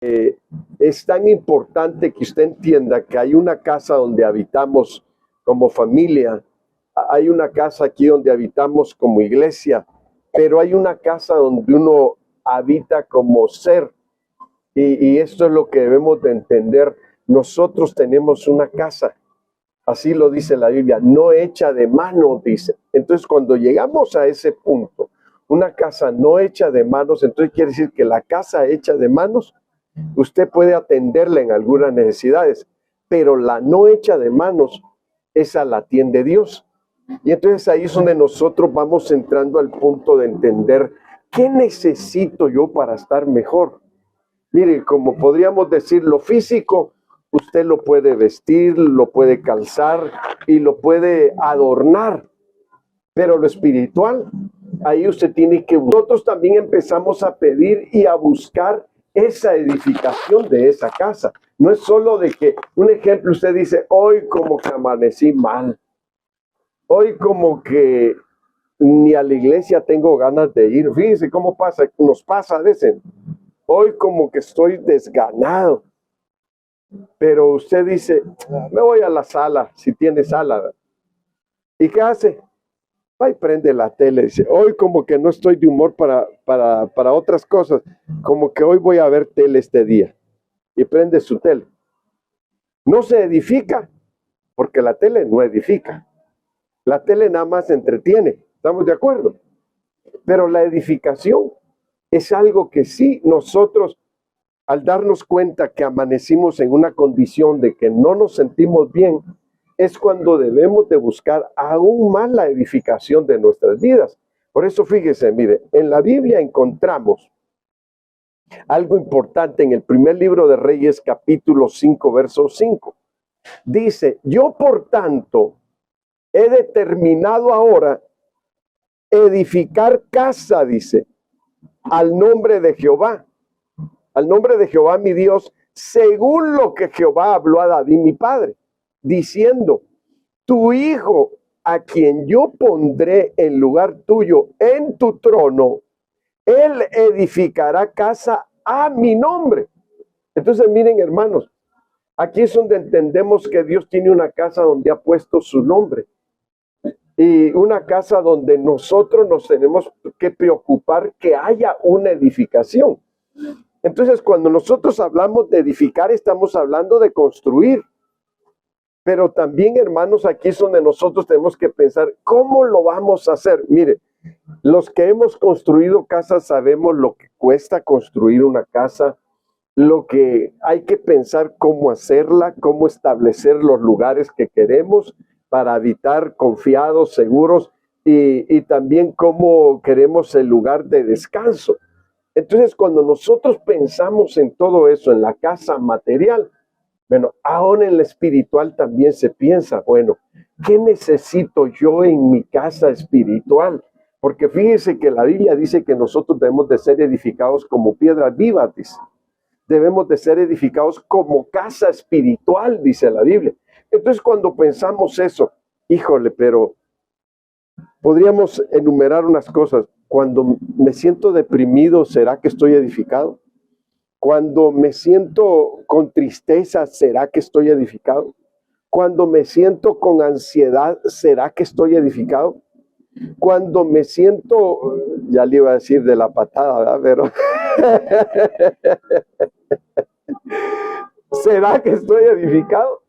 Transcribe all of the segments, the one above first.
Es tan importante que usted entienda que hay una casa donde habitamos como familia, hay una casa aquí donde habitamos como iglesia, pero hay una casa donde uno habita como ser. Y esto es lo que debemos de entender. Nosotros tenemos una casa, así lo dice la Biblia, no hecha de mano, dice. Entonces, cuando llegamos a ese punto, una casa no hecha de manos, entonces quiere decir que la casa hecha de manos, usted puede atenderla en algunas necesidades, pero la no hecha de manos, esa la atiende Dios. Y entonces ahí es donde nosotros vamos entrando al punto de entender qué necesito yo para estar mejor. Mire, como podríamos decir, lo físico, usted lo puede vestir, lo puede calzar y lo puede adornar, pero lo espiritual, ahí usted tiene que, nosotros también empezamos a pedir y a buscar esa edificación de esa casa. No es solo de que, un ejemplo, usted dice, hoy como que amanecí mal, hoy como que ni a la iglesia tengo ganas de ir. Fíjese cómo pasa, nos pasa a veces. Hoy como que estoy desganado, pero usted dice, me voy a la sala, si tiene sala. ¿Y qué hace? Va y prende la tele, dice, hoy como que no estoy de humor para otras cosas, como que hoy voy a ver tele este día. Y prende su tele. No se edifica, porque la tele no edifica. La tele nada más entretiene, ¿estamos de acuerdo? Pero la edificación es algo que sí nosotros, al darnos cuenta que amanecimos en una condición de que no nos sentimos bien, es cuando debemos de buscar aún más la edificación de nuestras vidas. Por eso fíjese, mire, en la Biblia encontramos algo importante en el primer libro de Reyes, capítulo 5, verso 5. Dice, yo por tanto he determinado ahora edificar casa, dice, al nombre de Jehová mi Dios, según lo que Jehová habló a David mi padre, diciendo, tu hijo, a quien yo pondré en lugar tuyo en tu trono, él edificará casa a mi nombre. Entonces miren, hermanos, aquí es donde entendemos que Dios tiene una casa donde ha puesto su nombre. Y una casa donde nosotros nos tenemos que preocupar que haya una edificación. Entonces, cuando nosotros hablamos de edificar, estamos hablando de construir. Pero también, hermanos, aquí es donde nosotros tenemos que pensar, ¿cómo lo vamos a hacer? Mire, los que hemos construido casas sabemos lo que cuesta construir una casa, lo que hay que pensar cómo hacerla, cómo establecer los lugares que queremos para habitar confiados, seguros, y también cómo queremos el lugar de descanso. Entonces, cuando nosotros pensamos en todo eso, en la casa material, bueno, aún en la espiritual también se piensa, bueno, ¿qué necesito yo en mi casa espiritual? Porque fíjese que la Biblia dice que nosotros debemos de ser edificados como piedras vivas, dice. Debemos de ser edificados como casa espiritual, dice la Biblia. Entonces, cuando pensamos eso, híjole, pero podríamos enumerar unas cosas. Cuando me siento deprimido, ¿será que estoy edificado? Cuando me siento con tristeza, ¿será que estoy edificado? Cuando me siento con ansiedad, ¿será que estoy edificado? Cuando me siento, ya le iba a decir de la patada, ¿verdad? Pero ¿será que estoy edificado?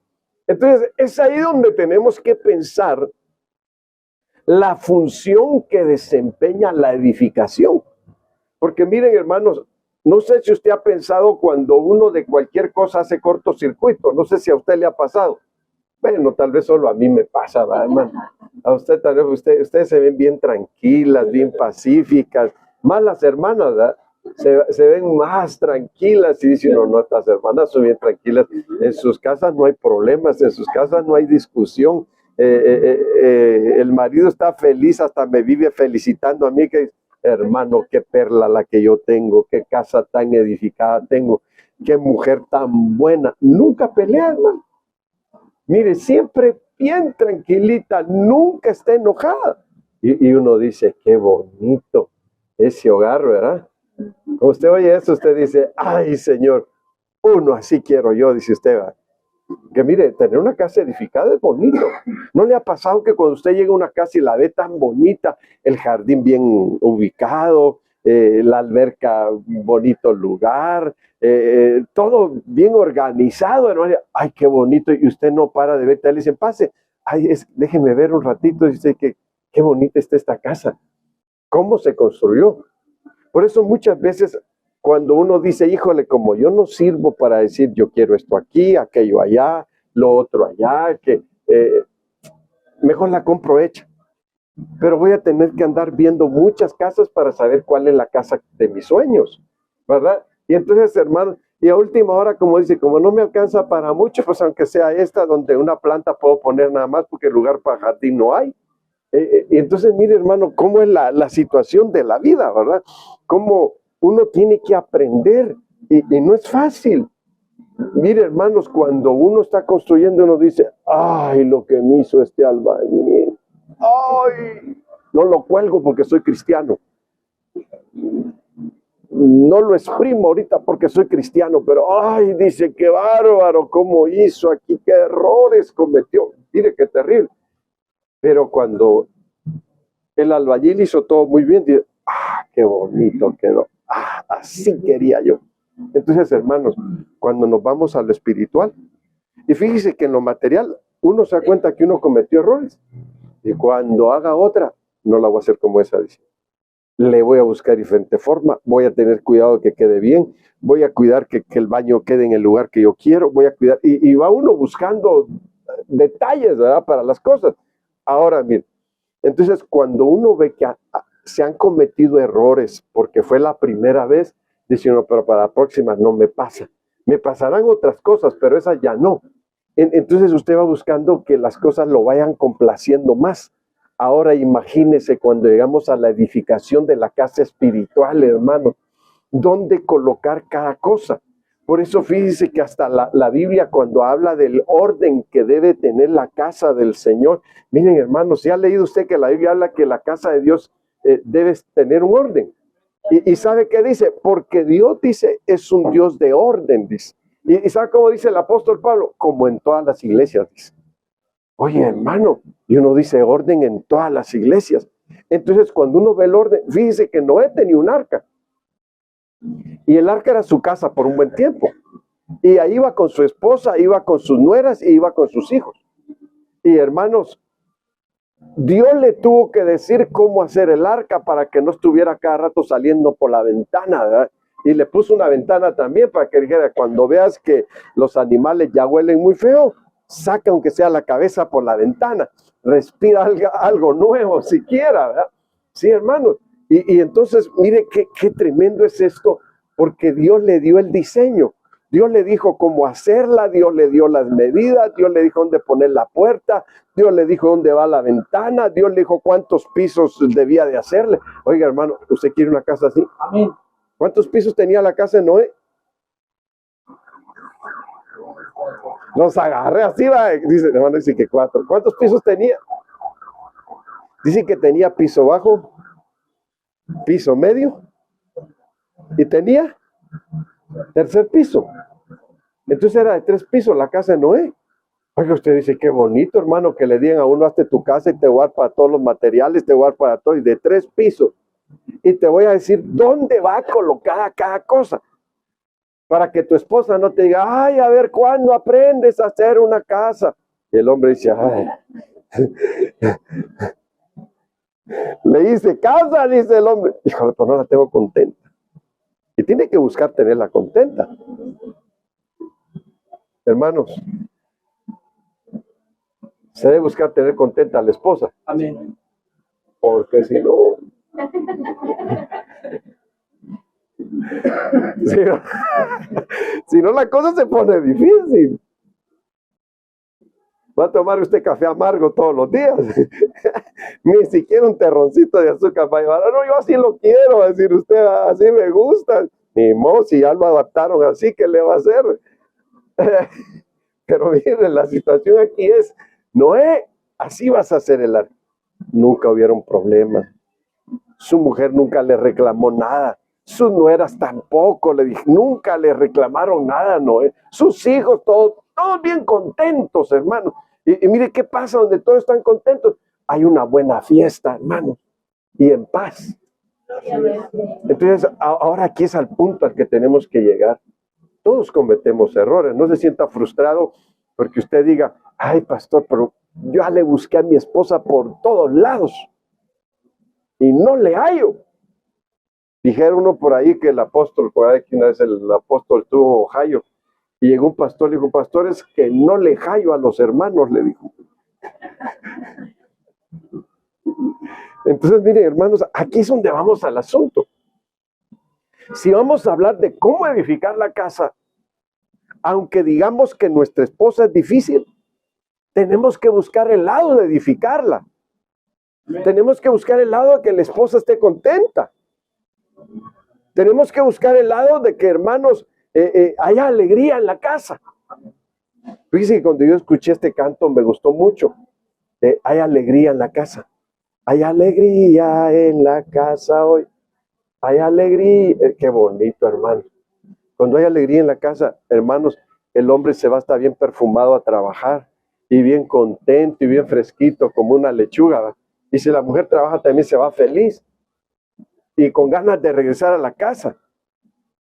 Entonces, es ahí donde tenemos que pensar la función que desempeña la edificación. Porque miren, hermanos, no sé si usted ha pensado cuando uno de cualquier cosa hace cortocircuito, no sé si a usted le ha pasado. Bueno, tal vez solo a mí me pasa, ¿verdad, hermano? A usted tal vez, ustedes se ven bien tranquilas, bien pacíficas, más las hermanas, ¿verdad? Se ven más tranquilas y dicen, no, estas hermanas son bien tranquilas, en sus casas no hay problemas, en sus casas no hay discusión, el marido está feliz, hasta me vive felicitando a mí, que hermano, qué perla la que yo tengo, qué casa tan edificada tengo, qué mujer tan buena. Nunca pelea, hermano. Mire, siempre bien tranquilita, nunca está enojada. Y uno dice, qué bonito ese hogar, ¿verdad? Cuando usted oye eso, usted dice, ay, Señor, Uno así quiero yo, dice usted, ¿va? Que mire, tener una casa edificada es bonito. ¿No le ha pasado que cuando usted llega a una casa y la ve tan bonita, el jardín bien ubicado, la alberca, bonito lugar, todo bien organizado, hermano? Ay, qué bonito, y usted no para de ver, le dicen, pase, ay, déjeme ver un ratito, dice que qué bonita está esta casa, cómo se construyó. Por eso muchas veces cuando uno dice, híjole, como yo no sirvo para decir yo quiero esto aquí, aquello allá, lo otro allá, que mejor la compro hecha. Pero voy a tener que andar viendo muchas casas para saber cuál es la casa de mis sueños, ¿verdad? Y entonces, hermano, y a última hora, como dice, como no me alcanza para mucho, pues aunque sea esta donde una planta puedo poner nada más porque lugar para jardín no hay. Y entonces, mire, hermano, cómo es la situación de la vida, ¿verdad? Cómo uno tiene que aprender y no es fácil. Mire, hermanos, cuando uno está construyendo, uno dice, ay, lo que me hizo este albañil. Ay, no lo cuelgo porque soy cristiano. No lo exprimo ahorita porque soy cristiano, pero ay, dice, qué bárbaro, cómo hizo aquí, qué errores cometió. Mire, qué terrible. Pero cuando el albañil hizo todo muy bien, dice, ah, qué bonito quedó. Ah, así quería yo. Entonces, hermanos, cuando nos vamos a lo espiritual, y fíjese que en lo material, uno se da cuenta que uno cometió errores. Y cuando haga otra, no la voy a hacer como esa, dice. Le voy a buscar diferente forma, voy a tener cuidado que quede bien, voy a cuidar que el baño quede en el lugar que yo quiero, voy a cuidar, y va uno buscando detalles, ¿verdad? Para las cosas. Ahora, mire, entonces cuando uno ve que se han cometido errores porque fue la primera vez, dice uno, pero para la próxima no me pasa. Me pasarán otras cosas, pero esas ya no. Entonces usted va buscando que las cosas lo vayan complaciendo más. Ahora imagínese cuando llegamos a la edificación de la casa espiritual, hermano, ¿dónde colocar cada cosa? Por eso fíjese que hasta la Biblia cuando habla del orden que debe tener la casa del Señor, miren hermanos, ¿ya ha leído usted que la Biblia habla que la casa de Dios debe tener un orden? ¿Y sabe qué dice? Porque Dios dice, es un Dios de orden, dice. ¿Y sabe cómo dice el apóstol Pablo? Como en todas las iglesias, dice. Oye, hermano, y uno dice orden en todas las iglesias. Entonces, cuando uno ve el orden, fíjese que Noé tenía un arca. Y el arca era su casa por un buen tiempo. Y ahí iba con su esposa, iba con sus nueras y iba con sus hijos. Y hermanos, Dios le tuvo que decir cómo hacer el arca para que no estuviera cada rato saliendo por la ventana, ¿verdad? Y le puso una ventana también para que dijera, cuando veas que los animales ya huelen muy feo, saca aunque sea la cabeza por la ventana, respira algo nuevo siquiera, ¿verdad? Sí, hermanos. Y entonces, mire qué tremendo es esto, porque Dios le dio el diseño. Dios le dijo cómo hacerla, Dios le dio las medidas, Dios le dijo dónde poner la puerta, Dios le dijo dónde va la ventana, Dios le dijo cuántos pisos debía de hacerle. Oiga, hermano, ¿usted quiere una casa así? Amén. ¿Cuántos pisos tenía la casa de Noé? Los agarré así, va. Dice, hermano, dice que 4. ¿Cuántos pisos tenía? Dice que tenía piso bajo, piso medio, y tenía tercer piso. Entonces era de 3 pisos la casa de Noé. Oiga, usted dice, qué bonito, hermano, que le digan a uno, hazte tu casa y te voy a dar para todos los materiales, te voy a dar para todo, y de 3 pisos. Y te voy a decir dónde va a colocar cada cosa. Para que tu esposa no te diga, ay, a ver, ¿cuándo aprendes a hacer una casa? Y el hombre dice, ay. Le hice casa, dice el hombre. Híjole, pero no la tengo contenta. Y tiene que buscar tenerla contenta. Hermanos, se debe buscar tener contenta a la esposa. Amén. Porque si no... si no, la cosa se pone difícil. Va a tomar usted café amargo todos los días. Ni siquiera un terroncito de azúcar para llevar. No, yo así lo quiero, va a decir usted, así me gusta. Ni modo, si ya lo adaptaron así, ¿qué le va a hacer? Pero miren, la situación aquí es, Noé, así vas a hacer el arca. Nunca hubieron problema. Su mujer nunca le reclamó nada. sus nueras tampoco, le dije, nunca le reclamaron nada a Noé. Sus hijos, todos bien contentos, hermano. Y mire qué pasa donde todos están contentos. Hay una buena fiesta, hermano, y en paz. Entonces, ahora aquí es al punto al que tenemos que llegar. Todos cometemos errores. No se sienta frustrado porque usted diga, ay, pastor, pero yo ya le busqué a mi esposa por todos lados y no le hallo. Dijeron uno por ahí que el apóstol, por ahí que una vez el apóstol estuvo en Ohio y llegó un pastor, le dijo, pastor, es que no le hallo a los hermanos, le dijo. Entonces, miren, hermanos, aquí es donde vamos al asunto. Si vamos a hablar de cómo edificar la casa, aunque digamos que nuestra esposa es difícil, tenemos que buscar el lado de edificarla. Tenemos que buscar el lado de que la esposa esté contenta. Tenemos que buscar el lado de que, hermanos, haya alegría en la casa. Fíjense que cuando yo escuché este canto me gustó mucho. Hay alegría en la casa. Hay alegría en la casa hoy. Hay alegría. Qué bonito, hermano. Cuando hay alegría en la casa, hermanos, el hombre se va a estar bien perfumado a trabajar y bien contento y bien fresquito como una lechuga, ¿verdad? Y si la mujer trabaja también se va feliz y con ganas de regresar a la casa.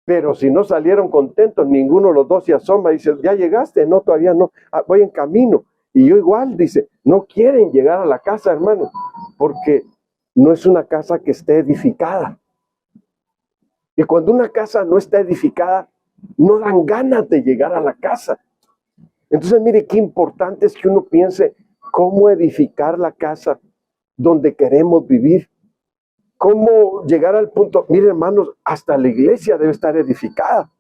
Pero si no salieron contentos, ninguno de los dos se asoma y dice, ¿ya llegaste? No, todavía no, voy en camino. Y yo igual, dice, no quieren llegar a la casa, hermano, porque no es una casa que esté edificada. Y cuando una casa no está edificada, no dan ganas de llegar a la casa. Entonces, mire qué importante es que uno piense cómo edificar la casa donde queremos vivir. Cómo llegar al punto, mire hermanos, hasta la iglesia debe estar edificada.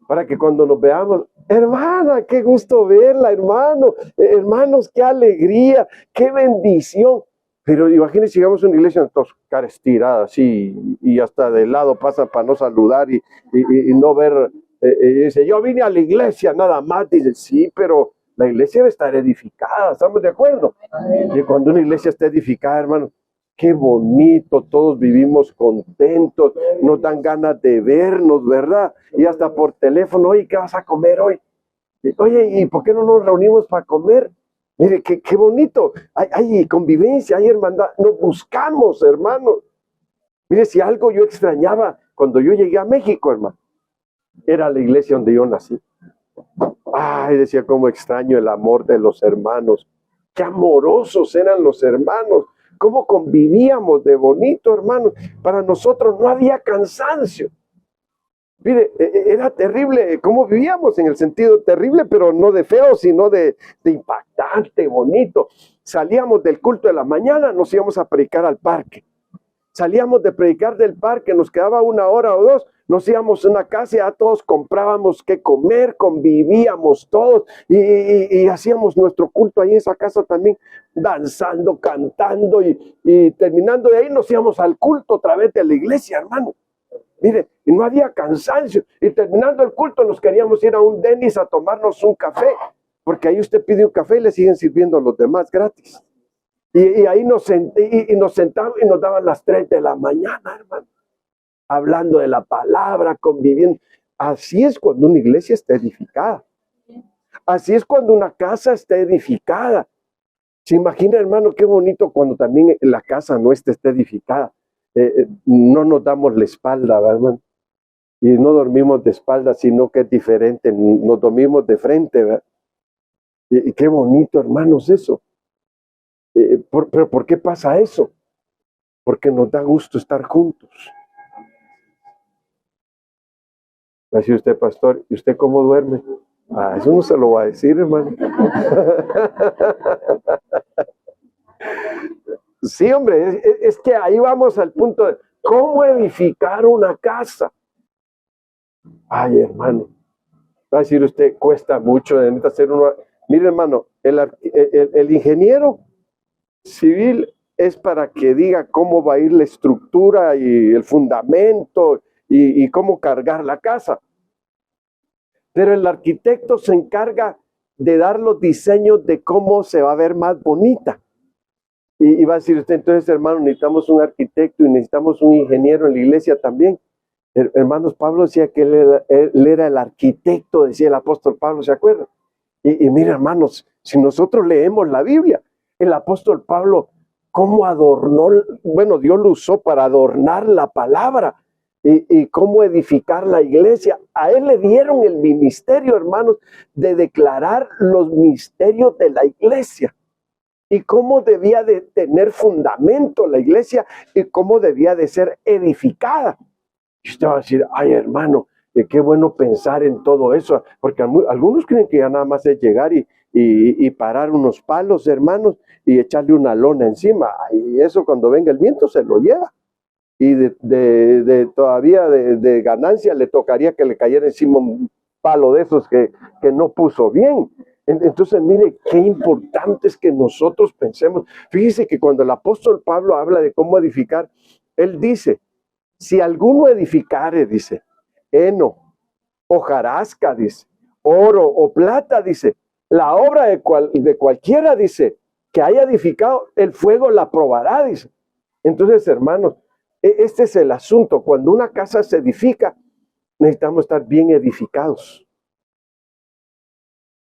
Para que cuando nos veamos, hermana, qué gusto verla, hermano. Hermanos, qué alegría, qué bendición. Pero imagínense, llegamos a una iglesia, todos cara estirada, así, y hasta de lado pasa para no saludar y no ver. Dice, yo vine a la iglesia nada más. Dice, sí, pero la iglesia debe estar edificada, ¿estamos de acuerdo? Y cuando una iglesia está edificada, hermano, qué bonito, todos vivimos contentos, nos dan ganas de vernos, ¿verdad? Y hasta por teléfono, oye, ¿qué vas a comer hoy? Oye, ¿y por qué no nos reunimos para comer? Mire, qué bonito, hay convivencia, hay hermandad, nos buscamos, hermanos. Mire, si algo yo extrañaba cuando yo llegué a México, hermano, era la iglesia donde yo nací. Ay, decía, cómo extraño el amor de los hermanos. Qué amorosos eran los hermanos. Cómo convivíamos de bonito, hermanos. Para nosotros no había cansancio. Mire, era terrible cómo vivíamos, en el sentido terrible, pero no de feo, sino de impactante, bonito. Salíamos del culto de la mañana, nos íbamos a predicar al parque. Salíamos de predicar del parque, nos quedaba 1 hora o 2, nos íbamos a una casa, ya todos comprábamos qué comer, convivíamos todos y hacíamos nuestro culto ahí en esa casa también, danzando, cantando y terminando de ahí nos íbamos al culto otra vez de la iglesia, hermano. Mire, y no había cansancio. Y terminando el culto nos queríamos ir a un Denny's a tomarnos un café, porque ahí usted pide un café y le siguen sirviendo a los demás gratis. Y ahí nos sentamos y nos daban las 3 de la mañana, hermano, hablando de la palabra, conviviendo. Así es cuando una iglesia está edificada. Así es cuando una casa está edificada. ¿Se imagina, hermano, qué bonito cuando también la casa nuestra está edificada? No nos damos la espalda, ¿verdad? Y no dormimos de espalda, sino que es diferente, nos dormimos de frente, ¿verdad? Y qué bonito, hermanos, eso. Pero ¿por qué pasa eso? Porque nos da gusto estar juntos. Va a decir usted, pastor, ¿y usted cómo duerme? Eso no se lo va a decir, hermano. Sí, hombre, es que ahí vamos al punto de cómo edificar una casa. Ay, hermano, va a decir usted, cuesta mucho, necesita hacer uno. Mire, hermano, el ingeniero civil es para que diga cómo va a ir la estructura y el fundamento y cómo cargar la casa. Pero el arquitecto se encarga de dar los diseños de cómo se va a ver más bonita. Y va a decir usted, entonces, hermano, necesitamos un arquitecto y necesitamos un ingeniero en la iglesia también. Hermanos, Pablo decía que él era el arquitecto, decía el apóstol Pablo, ¿se acuerdan? Y mira, hermanos, si nosotros leemos la Biblia, el apóstol Pablo, cómo adornó, bueno, Dios lo usó para adornar la palabra y cómo edificar la iglesia. A él le dieron el ministerio, hermanos, de declarar los misterios de la iglesia y cómo debía de tener fundamento la iglesia y cómo debía de ser edificada. Y usted va a decir, ay, hermano, qué bueno pensar en todo eso, porque algunos creen que ya nada más es llegar y parar unos palos, hermanos, y echarle una lona encima, y eso cuando venga el viento se lo lleva, y todavía de ganancia le tocaría que le cayera encima un palo de esos que no puso bien. Entonces, mire, qué importante es que nosotros pensemos. Fíjese que cuando el apóstol Pablo habla de cómo edificar, él dice, si alguno edificare, dice, heno, hojarasca, dice, oro o plata, dice, la obra de cualquiera, dice, que haya edificado, el fuego la probará, dice. Entonces, hermanos, este es el asunto. Cuando una casa se edifica, necesitamos estar bien edificados.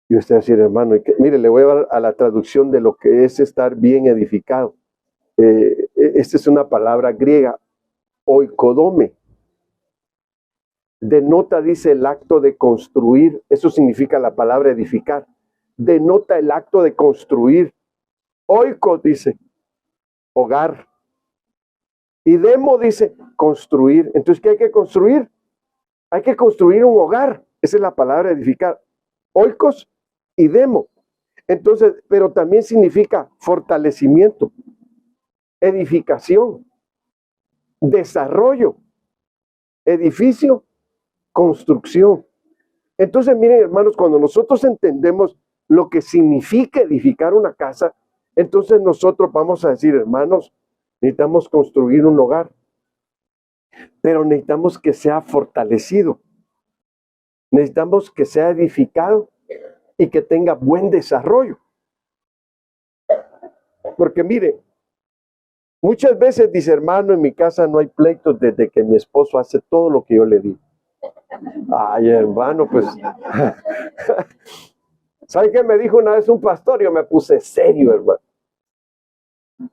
Y usted va a decir, hermano, mire, le voy a dar a la traducción de lo que es estar bien edificado. Esta es una palabra griega, oikodome. Denota, dice, el acto de construir. Eso significa la palabra edificar. Denota el acto de construir. Oiko, dice, hogar. Y demo, dice, construir. Entonces, ¿qué hay que construir? Hay que construir un hogar. Esa es la palabra edificar. Oikos y demo. Entonces, pero también significa fortalecimiento, edificación, desarrollo, edificio, construcción. Entonces, miren, hermanos, cuando nosotros entendemos lo que significa edificar una casa, entonces nosotros vamos a decir, hermanos, necesitamos construir un hogar, pero necesitamos que sea fortalecido, necesitamos que sea edificado y que tenga buen desarrollo. Porque mire, muchas veces dice, hermano, en mi casa no hay pleitos desde que mi esposo hace todo lo que yo le digo. Ay, hermano, pues, ¿sabe qué me dijo una vez un pastor? Yo me puse serio, hermano.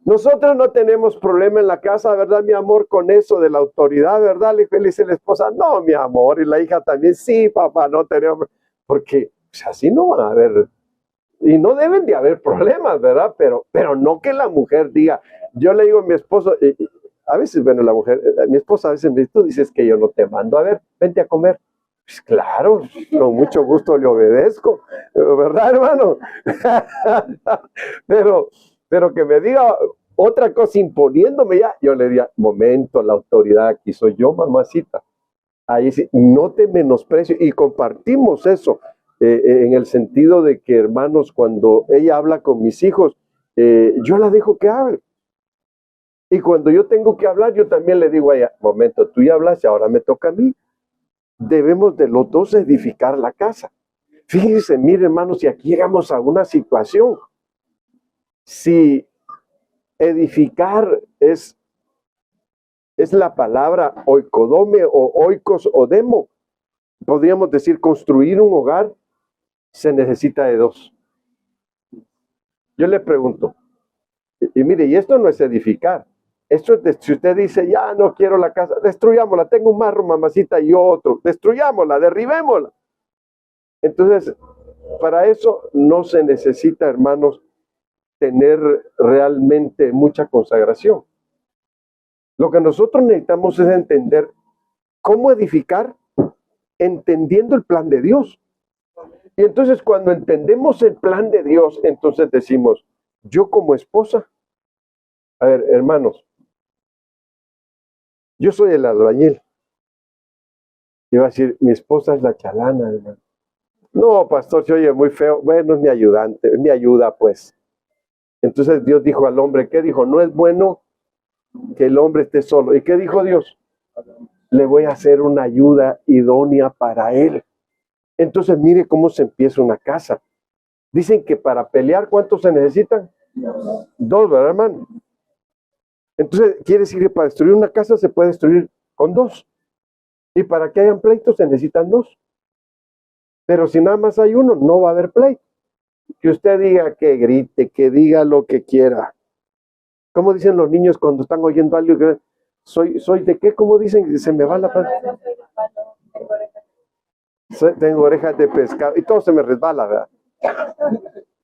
Nosotros no tenemos problema en la casa, ¿verdad, mi amor? Con eso de la autoridad, ¿verdad? Le dice la esposa, no, mi amor. Y la hija también, sí, papá, no tenemos. Porque pues, así no van a haber. Y no deben de haber problemas, ¿verdad? Pero no que la mujer diga. Yo le digo a mi esposo, a veces, bueno, la mujer, mi esposa a veces me dice, tú dices que yo no te mando, a ver, vente a comer. Pues claro, con mucho gusto le obedezco, ¿verdad, hermano? Pero que me diga otra cosa imponiéndome ya, yo le diría, momento, la autoridad aquí soy yo, mamacita. Ahí sí, no te menosprecio. Y compartimos eso en el sentido de que, hermanos, cuando ella habla con mis hijos, yo la dejo que hable. Y cuando yo tengo que hablar, yo también le digo a ella, momento, tú ya hablas y ahora me toca a mí. Debemos de los dos edificar la casa. Fíjense, miren, hermanos, si aquí llegamos a una situación, si edificar es la palabra oikodome o oikos o demo, podríamos decir construir un hogar, se necesita de dos. Yo le pregunto, y mire, y esto no es edificar, esto es si usted dice, ya no quiero la casa, destruyámosla, tengo un marro, mamacita, y otro, destruyámosla, derribémosla. Entonces, para eso no se necesita, hermanos, tener realmente mucha consagración. Lo que nosotros necesitamos es entender cómo edificar entendiendo el plan de Dios. Y entonces cuando entendemos el plan de Dios, entonces decimos, yo como esposa, a ver, hermanos, yo soy el albañil. Y va a decir, mi esposa es la chalana, hermano. No, pastor, se oye muy feo. Bueno, es mi ayudante, es mi ayuda, pues. Entonces Dios dijo al hombre, ¿qué dijo? No es bueno que el hombre esté solo. ¿Y qué dijo Dios? Le voy a hacer una ayuda idónea para él. Entonces mire cómo se empieza una casa. Dicen que para pelear, ¿cuántos se necesitan? Dos, ¿verdad, hermano? Entonces quiere decir que para destruir una casa se puede destruir con dos. Y para que hayan pleitos se necesitan dos. Pero si nada más hay uno, no va a haber pleito. Que usted diga, que grite, que diga lo que quiera. ¿Cómo dicen los niños cuando están oyendo algo? ¿Soy de qué? ¿Cómo dicen? Se me va la palabra. Tengo orejas de pescado. Y todo se me resbala, ¿verdad?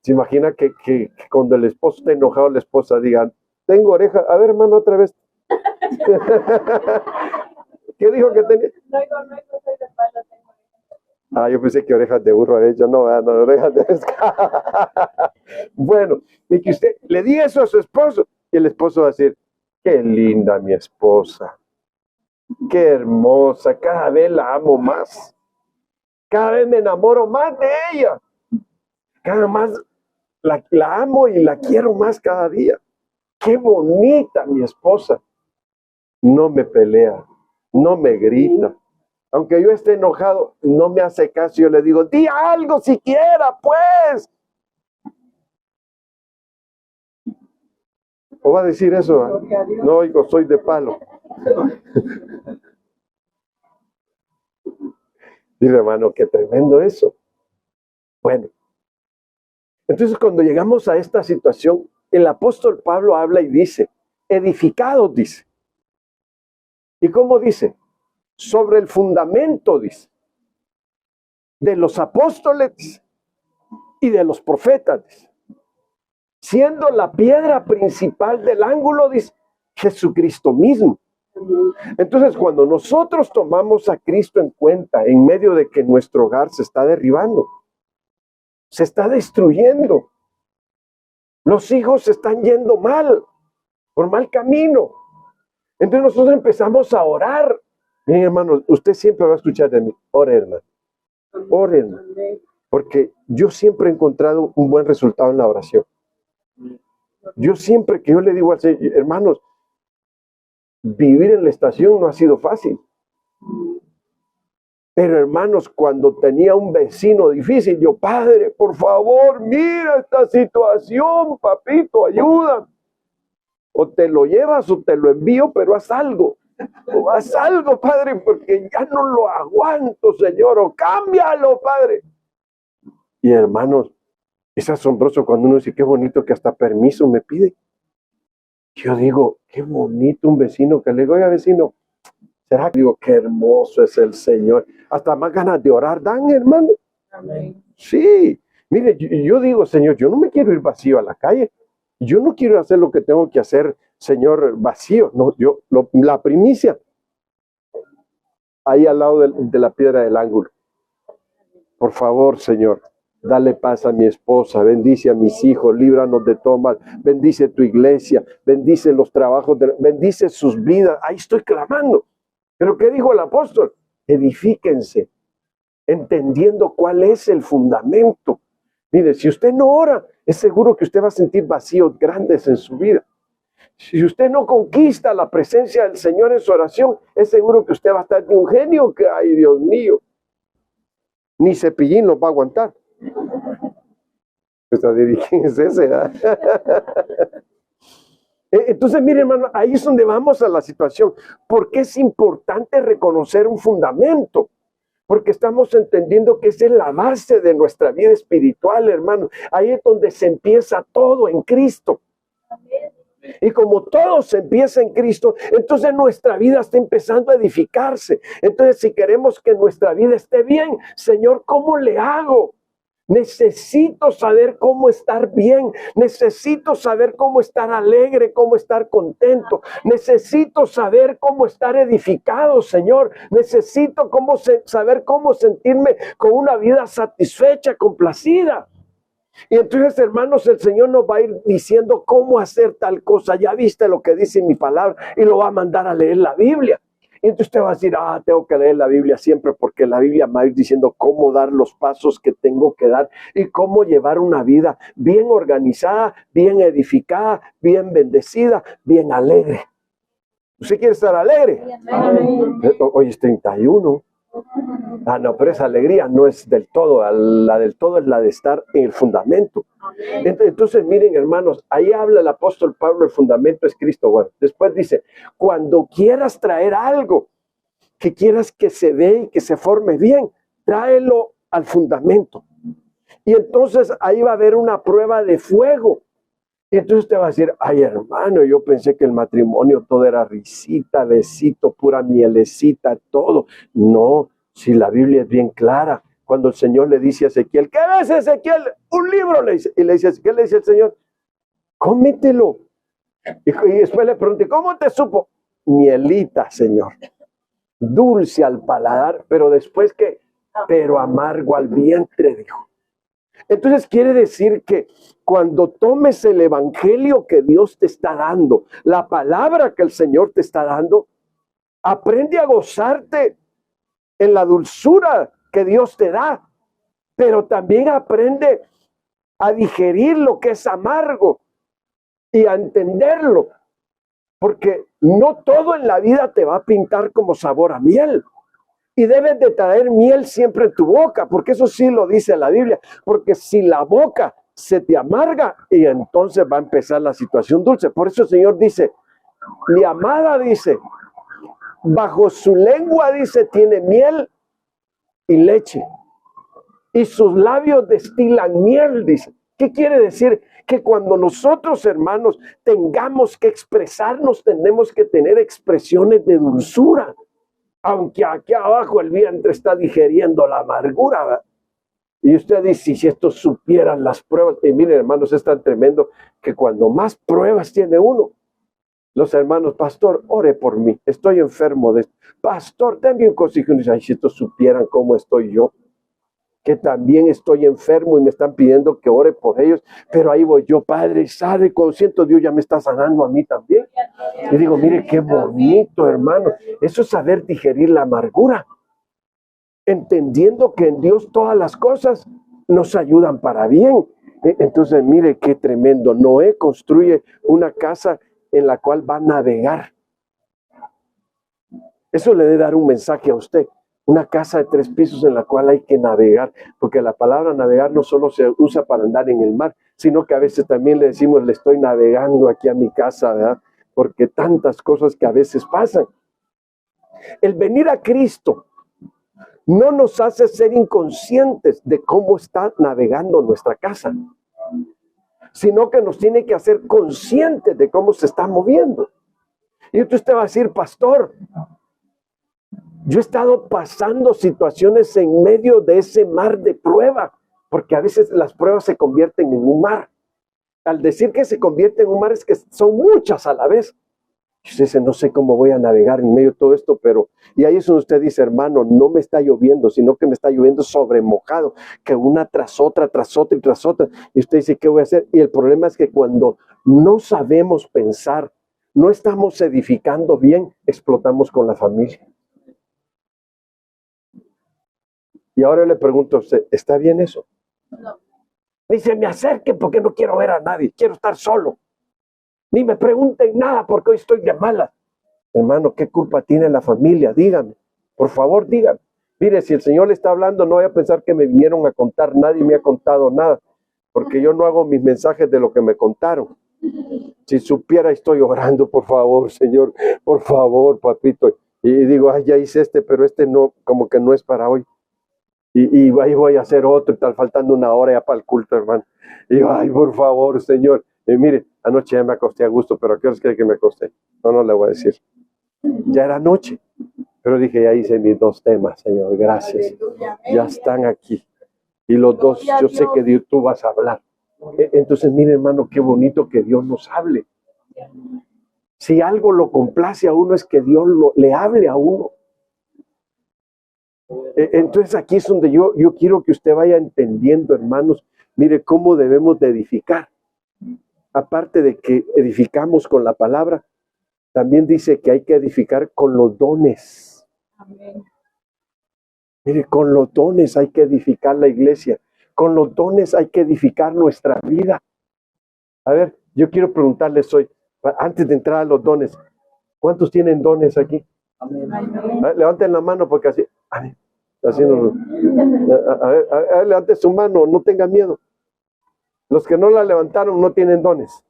Se imagina que cuando el esposo está enojado, la esposa diga, tengo orejas. A ver, hermano, otra vez. ¿Qué dijo que tenía? No, soy de palo, tengo. Yo pensé que orejas de burro, de hecho, no, orejas de pescado. Bueno, y que usted le diga eso a su esposo, y el esposo va a decir, qué linda mi esposa, qué hermosa, cada vez la amo más, cada vez me enamoro más de ella, cada más la amo y la quiero más cada día. Qué bonita mi esposa. No me pelea, no me grita. Aunque yo esté enojado, no me hace caso. Yo le digo, di algo siquiera, pues. ¿O va a decir eso? No oigo, soy de palo. Dile, hermano, qué tremendo eso. Bueno, entonces cuando llegamos a esta situación, el apóstol Pablo habla y dice, edificados, dice. ¿Y cómo dice? Sobre el fundamento, dice, de los apóstoles y de los profetas, dice. Siendo la piedra principal del ángulo, dice, Jesucristo mismo. Entonces, cuando nosotros tomamos a Cristo en cuenta, en medio de que nuestro hogar se está derribando, se está destruyendo, los hijos se están yendo mal, por mal camino. Entonces nosotros empezamos a orar. Miren, hermanos, usted siempre va a escuchar de mí, ore, hermano, ore, hermano, porque yo siempre he encontrado un buen resultado en la oración. Yo siempre que yo le digo al Señor, hermanos, vivir en la estación no ha sido fácil. Pero hermanos, cuando tenía un vecino difícil, yo, Padre, por favor, mira esta situación, papito, ayuda. O te lo llevas o te lo envío, pero haz algo. O haz algo, Padre, porque ya no lo aguanto, Señor. O cámbialo, Padre. Y hermanos, es asombroso cuando uno dice, qué bonito que hasta permiso me pide. Yo digo, qué bonito un vecino que le digo, oiga, vecino, ¿será que digo, qué hermoso es el Señor? Hasta más ganas de orar dan, hermano. Amén. Sí, mire, yo digo, Señor, yo no me quiero ir vacío a la calle. Yo no quiero hacer lo que tengo que hacer, Señor, vacío. No, la primicia, ahí al lado de la piedra del ángulo. Por favor, Señor, dale paz a mi esposa, bendice a mis hijos, líbranos de todo mal, bendice tu iglesia, bendice los trabajos, bendice sus vidas. Ahí estoy clamando. Pero ¿qué dijo el apóstol? Edifíquense, entendiendo cuál es el fundamento. Mire, si usted no ora, es seguro que usted va a sentir vacíos grandes en su vida. Si usted no conquista la presencia del Señor en su oración, es seguro que usted va a estar de un genio que, ay, Dios mío, ni Cepillín lo va a aguantar. ¿Quién es ese? Entonces, mire, hermano, ahí es donde vamos a la situación. ¿Por qué es importante reconocer un fundamento? Porque estamos entendiendo que esa es la base de nuestra vida espiritual, hermano. Ahí es donde se empieza todo en Cristo. Y como todo se empieza en Cristo, entonces nuestra vida está empezando a edificarse. Entonces, si queremos que nuestra vida esté bien, Señor, ¿cómo le hago? Necesito saber cómo estar bien, necesito saber cómo estar alegre, cómo estar contento, necesito saber cómo estar edificado, Señor, necesito saber cómo sentirme con una vida satisfecha, complacida. Y entonces, hermanos, el Señor nos va a ir diciendo cómo hacer tal cosa. Ya viste lo que dice mi palabra y lo va a mandar a leer la Biblia. Y entonces usted va a decir, tengo que leer la Biblia siempre porque la Biblia me va a ir diciendo cómo dar los pasos que tengo que dar y cómo llevar una vida bien organizada, bien edificada, bien bendecida, bien alegre. ¿Usted quiere estar alegre? Hoy es 31. No, pero esa alegría no es del todo. La del todo es la de estar en el fundamento. Entonces, miren, hermanos, ahí habla el apóstol Pablo, el fundamento es Cristo. Bueno, después dice, cuando quieras traer algo que quieras que se dé y que se forme bien, tráelo al fundamento. Y entonces ahí va a haber una prueba de fuego. Y entonces te va a decir, ay hermano, yo pensé que el matrimonio todo era risita, besito, pura mielecita, todo. No, si la Biblia es bien clara. Cuando el Señor le dice a Ezequiel, ¿qué ves, Ezequiel? Un libro, le dice. Y le dice, ¿qué le dice el Señor? Cómetelo. Y después le pregunté, ¿cómo te supo? Mielita, Señor. Dulce al paladar, pero después que, pero amargo al vientre, dijo. Entonces quiere decir que cuando tomes el evangelio que Dios te está dando, la palabra que el Señor te está dando, aprende a gozarte en la dulzura que Dios te da, pero también aprende a digerir lo que es amargo y a entenderlo, porque no todo en la vida te va a pintar como sabor a miel. Y debes de traer miel siempre en tu boca, porque eso sí lo dice la Biblia, porque si la boca se te amarga, y entonces va a empezar la situación dulce. Por eso el Señor dice, mi amada, dice, bajo su lengua, dice, tiene miel y leche, y sus labios destilan miel, dice. ¿Qué quiere decir? Que cuando nosotros, hermanos, tengamos que expresarnos, tenemos que tener expresiones de dulzura. Aunque aquí abajo el vientre está digeriendo la amargura, ¿verdad? Y usted dice, si estos supieran las pruebas, y miren hermanos, es tan tremendo que cuando más pruebas tiene uno, los hermanos, pastor, ore por mí, estoy enfermo de esto. Pastor, denme un consejo. Y dice, ay, si estos supieran cómo estoy yo, que también estoy enfermo y me están pidiendo que ore por ellos, pero ahí voy yo, Padre, sabe, con siento Dios ya me está sanando a mí también. Y digo, mire qué bonito, hermano, eso es saber digerir la amargura, entendiendo que en Dios todas las cosas nos ayudan para bien. Entonces, mire qué tremendo. Noé construye una casa en la cual va a navegar. Eso le debe dar un mensaje a usted. Una casa de 3 pisos en la cual hay que navegar, porque la palabra navegar no solo se usa para andar en el mar, sino que a veces también le decimos, le estoy navegando aquí a mi casa, ¿verdad? Porque tantas cosas que a veces pasan. El venir a Cristo no nos hace ser inconscientes de cómo está navegando nuestra casa, sino que nos tiene que hacer conscientes de cómo se está moviendo. Y entonces usted va a decir, pastor, yo he estado pasando situaciones en medio de ese mar de prueba, porque a veces las pruebas se convierten en un mar. Al decir que se convierte en un mar es que son muchas a la vez. Y usted dice, no sé cómo voy a navegar en medio de todo esto, pero... Y ahí es donde usted dice, hermano, no me está lloviendo, sino que me está lloviendo sobre mojado, que una tras otra y tras otra. Y usted dice, ¿qué voy a hacer? Y el problema es que cuando no sabemos pensar, no estamos edificando bien, explotamos con la familia. Y ahora le pregunto a usted, ¿está bien eso? No. Ni se me acerquen porque no quiero ver a nadie, quiero estar solo. Ni me pregunten nada porque hoy estoy de malas. Hermano, ¿qué culpa tiene la familia? Dígame, por favor, dígame. Mire, si el Señor le está hablando, no vaya a pensar que me vinieron a contar, nadie me ha contado nada, porque yo no hago mis mensajes de lo que me contaron. Si supiera, estoy orando, por favor, Señor, por favor, papito. Y digo, ay, ya hice pero no, como que no es para hoy. Y ahí voy a hacer otro, y tal, faltando 1 hora ya para el culto, hermano. Y yo, ay, por favor, Señor. Y mire, anoche ya me acosté a gusto, pero ¿a qué horas cree que me acosté? No le voy a decir. Ya era noche, pero dije, ya hice mis 2 temas, Señor, gracias. Ya están aquí. Y los 2, yo sé que tú vas a hablar. Entonces, mire, hermano, qué bonito que Dios nos hable. Si algo lo complace a uno es que Dios le hable a uno. Entonces aquí es donde yo quiero que usted vaya entendiendo, hermanos, mire cómo debemos de edificar. Aparte de que edificamos con la palabra, también dice que hay que edificar con los dones. Amén. Mire, con los dones hay que edificar la iglesia. Con los dones hay que edificar nuestra vida. A ver, yo quiero preguntarles hoy, antes de entrar a los dones, ¿cuántos tienen dones aquí? Amén. Levanten la mano porque así... Así no, a ver, levante su mano, no tenga miedo. Los que no la levantaron no tienen dones.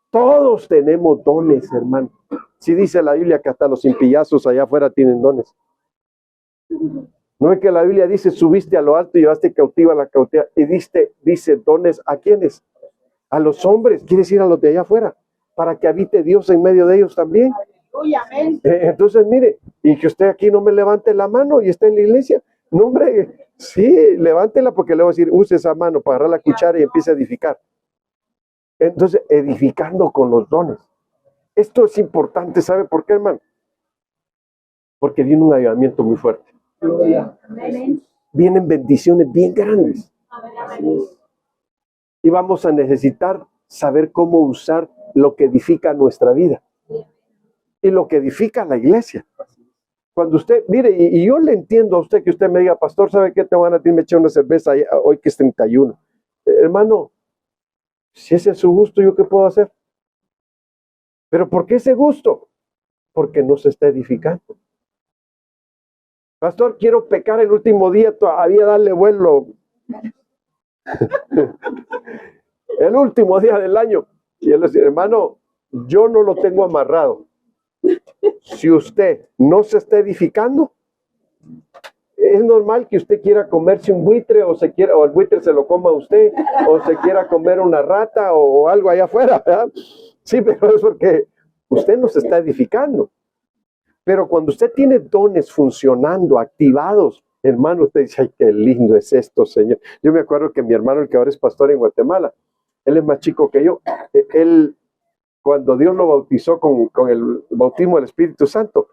Todos tenemos dones, hermano. Si dice la Biblia que hasta los impillazos allá afuera tienen dones. No es que la Biblia dice, subiste a lo alto y llevaste cautiva la cautiva. Y dice dones, ¿a quiénes? A los hombres, quiere decir a los de allá afuera, para que habite Dios en medio de ellos también. Aleluya, amén. Entonces, mire, y que usted aquí no me levante la mano y está en la iglesia. No, hombre, sí, levántela porque le voy a decir, use esa mano para agarrar la cuchara y empiece a edificar. Entonces, edificando con los dones. Esto es importante, ¿sabe por qué, hermano? Porque viene un avivamiento muy fuerte. Amén. Vienen bendiciones bien grandes. Amén. Y vamos a necesitar saber cómo usar lo que edifica nuestra vida. Y lo que edifica la iglesia. Cuando usted, mire, y yo le entiendo a usted que usted me diga, pastor, ¿sabe qué? Te van a decir, me eché una cerveza hoy que es 31. Hermano, si ese es su gusto, ¿yo qué puedo hacer? ¿Pero por qué ese gusto? Porque no se está edificando. Pastor, quiero pecar el último día, todavía darle vuelo. El último día del año. Y él le dice, hermano, yo no lo tengo amarrado. Si usted no se está edificando, es normal que usted quiera comerse un buitre o el buitre se lo coma a usted, o se quiera comer una rata o algo allá afuera, ¿verdad? Sí, pero es porque usted no se está edificando. Pero cuando usted tiene dones funcionando, activados, hermano, usted dice, ay, qué lindo es esto, Señor. Yo me acuerdo que mi hermano, el que ahora es pastor en Guatemala, él es más chico que yo. Él, cuando Dios lo bautizó con el bautismo del Espíritu Santo,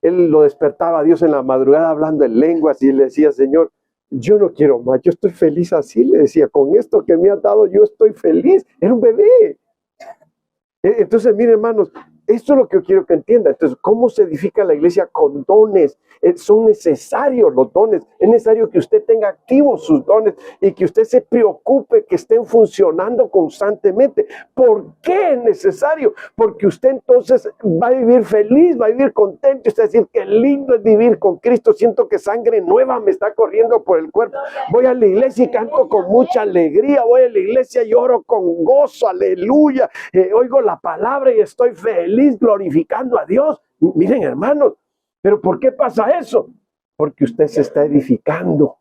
él lo despertaba a Dios en la madrugada hablando en lenguas y le decía, Señor, yo no quiero más, yo estoy feliz así, le decía, con esto que me has dado, yo estoy feliz. Era un bebé. Entonces, miren, hermanos, esto es lo que yo quiero que entienda. Entonces, ¿cómo se edifica la iglesia? Con dones. Son necesarios los dones. Es necesario que usted tenga activos sus dones y que usted se preocupe que estén funcionando constantemente. ¿Por qué es necesario? Porque usted entonces va a vivir feliz, va a vivir contento. Usted va a decir, qué lindo es vivir con Cristo. Siento que sangre nueva me está corriendo por el cuerpo. Voy a la iglesia y canto con mucha alegría. Voy a la iglesia y oro con gozo. Aleluya. Oigo la palabra y estoy feliz glorificando a Dios. Miren, hermanos, pero ¿por qué pasa eso? Porque usted se está edificando.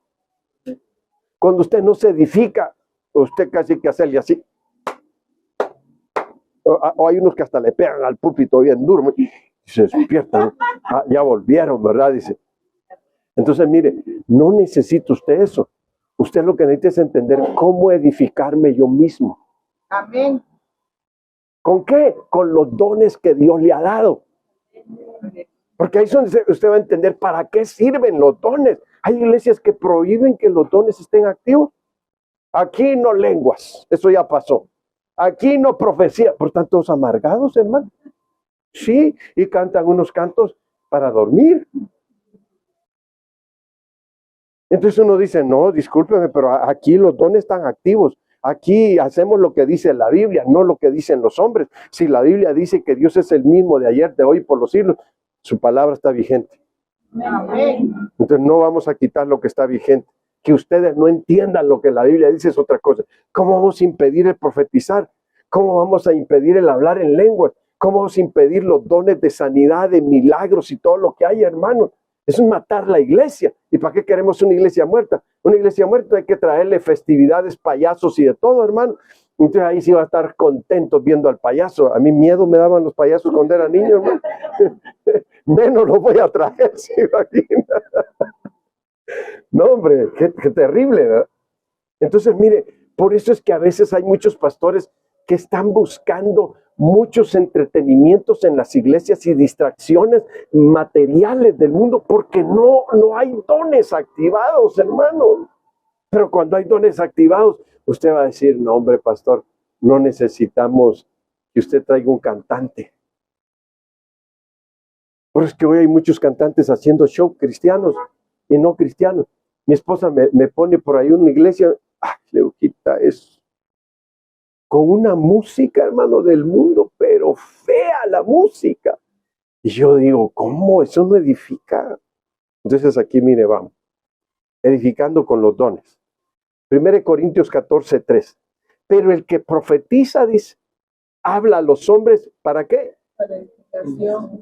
Cuando usted no se edifica, usted casi que hacerle así. O hay unos que hasta le pegan al púlpito bien duro y se despiertan. Ya volvieron, ¿verdad? Dice. Entonces, mire, no necesita usted eso. Usted lo que necesita es entender cómo edificarme yo mismo. Amén. ¿Con qué? Con los dones que Dios le ha dado. Porque ahí es donde usted va a entender para qué sirven los dones. Hay iglesias que prohíben que los dones estén activos. Aquí no lenguas, eso ya pasó. Aquí no profecía, por tanto, los amargados, hermano. Sí, y cantan unos cantos para dormir. Entonces uno dice, no, discúlpeme, pero aquí los dones están activos. Aquí hacemos lo que dice la Biblia, no lo que dicen los hombres. Si la Biblia dice que Dios es el mismo de ayer, de hoy, por los siglos, su palabra está vigente. Amén. Entonces no vamos a quitar lo que está vigente. Que ustedes no entiendan lo que la Biblia dice es otra cosa. ¿Cómo vamos a impedir el profetizar? ¿Cómo vamos a impedir el hablar en lenguas? ¿Cómo vamos a impedir los dones de sanidad, de milagros y todo lo que hay, hermanos? Eso es matar la iglesia. ¿Y para qué queremos una iglesia muerta? Una iglesia muerta hay que traerle festividades, payasos y de todo, hermano. Entonces ahí sí va a estar contentos viendo al payaso. A mí miedo me daban los payasos cuando era niño, hermano. Menos lo voy a traer, ¿se imagina? No, hombre, qué terrible, ¿verdad? Entonces, mire, por eso es que a veces hay muchos pastores que están buscando muchos entretenimientos en las iglesias y distracciones materiales del mundo porque no hay dones activados, hermano. Pero cuando hay dones activados, usted va a decir, no, hombre, pastor, no necesitamos que usted traiga un cantante. Pero es que hoy hay muchos cantantes haciendo show cristianos y no cristianos. Mi esposa me pone por ahí una iglesia, Leujita, es con una música, hermano, del mundo, pero fea la música. Y yo digo, ¿cómo? Eso no edifica. Entonces aquí, mire, vamos. Edificando con los dones. 1 Corintios 14:3. Pero el que profetiza, dice, habla a los hombres, ¿para qué?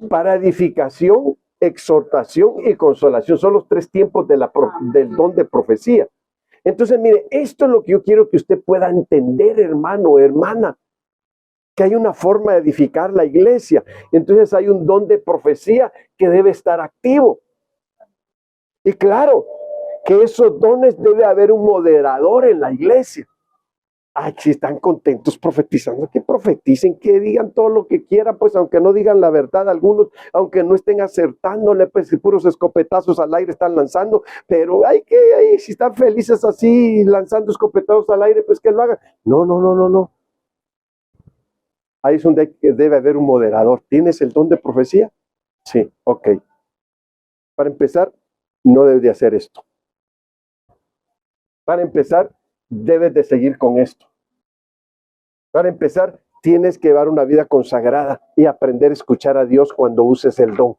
Para edificación, exhortación y consolación. Son los 3 tiempos de del don de profecía. Entonces, mire, esto es lo que yo quiero que usted pueda entender, hermano, hermana, que hay una forma de edificar la iglesia. Entonces hay un don de profecía que debe estar activo. Y claro, que esos dones debe haber un moderador en la iglesia. Ay, si están contentos profetizando, que profeticen, que digan todo lo que quieran, pues aunque no digan la verdad algunos, aunque no estén acertándole, pues puros escopetazos al aire están lanzando, pero si están felices así lanzando escopetazos al aire, pues que lo hagan. No. Ahí es donde debe haber un moderador. ¿Tienes el don de profecía? Sí, ok. Para empezar, no debes de hacer esto. Para empezar, debes de seguir con esto. Para empezar, tienes que llevar una vida consagrada y aprender a escuchar a Dios cuando uses el don.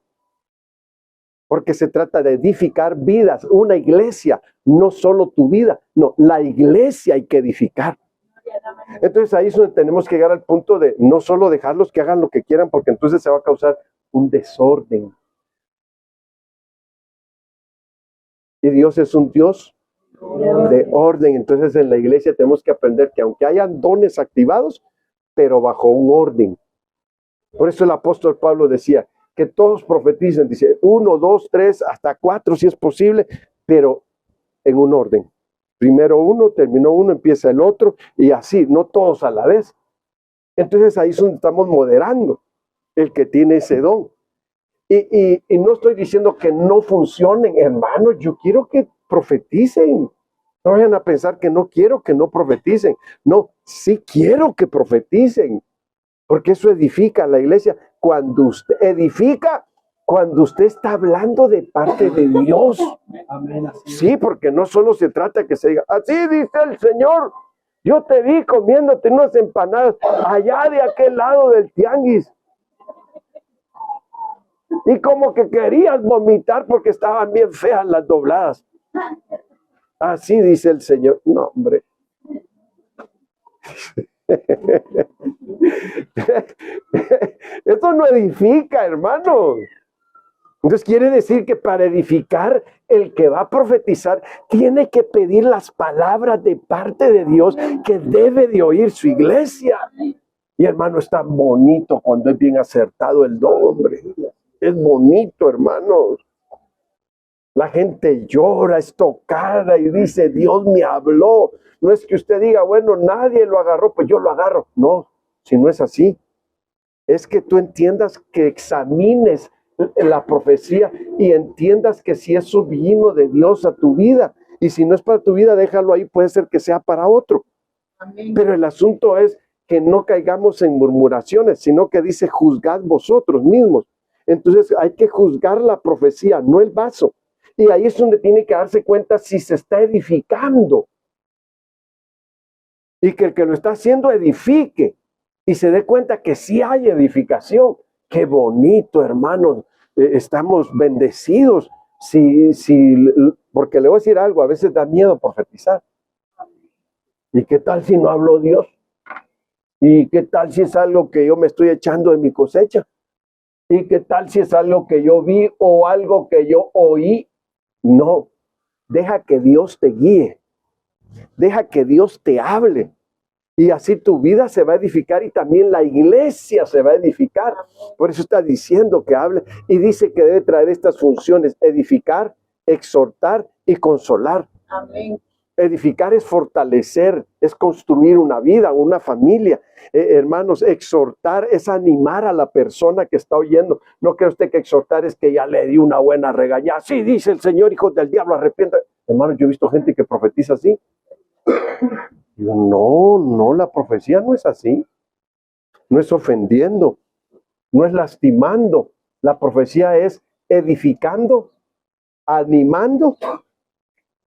Porque se trata de edificar vidas, una iglesia, no solo tu vida, no, la iglesia hay que edificar. Entonces ahí es donde tenemos que llegar al punto de no solo dejarlos que hagan lo que quieran, porque entonces se va a causar un desorden. Y Dios es un Dios de orden. Entonces en la iglesia tenemos que aprender que aunque hayan dones activados, pero bajo un orden. Por eso el apóstol Pablo decía que todos profeticen, dice 1, 2, 3, hasta 4 si es posible, pero en un orden. Primero uno, terminó uno, empieza el otro, y así, no todos a la vez. Entonces ahí es donde estamos moderando el que tiene ese don. Y no estoy diciendo que no funcionen, hermanos, yo quiero que profeticen. No vayan a pensar que no quiero que no profeticen. No, sí quiero que profeticen, porque eso edifica a la iglesia. Cuando usted edifica, cuando usted está hablando de parte de Dios. Sí, porque no solo se trata que se diga, así dice el Señor, yo te vi comiéndote unas empanadas allá de aquel lado del tianguis. Y como que querías vomitar porque estaban bien feas las dobladas. Así dice el Señor. No, hombre. Esto no edifica, hermanos. Entonces quiere decir que para edificar, el que va a profetizar tiene que pedir las palabras de parte de Dios que debe de oír su iglesia. Y hermano, es tan bonito cuando es bien acertado el don, hombre. Es bonito, hermanos. La gente llora, es tocada y dice, Dios me habló. No es que usted diga, bueno, nadie lo agarró, pues yo lo agarro. No, si no es así. Es que tú entiendas, que examines la profecía y entiendas que si eso vino de Dios a tu vida. Y si no es para tu vida, déjalo ahí, puede ser que sea para otro. Amén. Pero el asunto es que no caigamos en murmuraciones, sino que dice, juzgad vosotros mismos. Entonces hay que juzgar la profecía, no el vaso. Y ahí es donde tiene que darse cuenta si se está edificando. Y que el que lo está haciendo edifique. Y se dé cuenta que sí hay edificación. Qué bonito, hermanos. Estamos bendecidos. Porque le voy a decir algo, a veces da miedo profetizar. ¿Y qué tal si no habló Dios? ¿Y qué tal si es algo que yo me estoy echando de mi cosecha? ¿Y qué tal si es algo que yo vi o algo que yo oí? No, deja que Dios te guíe. Deja que Dios te hable. Y así tu vida se va a edificar y también la iglesia se va a edificar. Por eso está diciendo que hable. Y dice que debe traer estas funciones: edificar, exhortar y consolar. Amén. Edificar es fortalecer, es construir una vida, una familia. Hermanos, exhortar es animar a la persona que está oyendo. No cree usted que exhortar es que ya le di una buena regañada. Sí, dice el Señor, hijos del diablo, arrepientan. Hermanos, yo he visto gente que profetiza así. Digo, no, la profecía no es así. No es ofendiendo, no es lastimando. La profecía es edificando, animando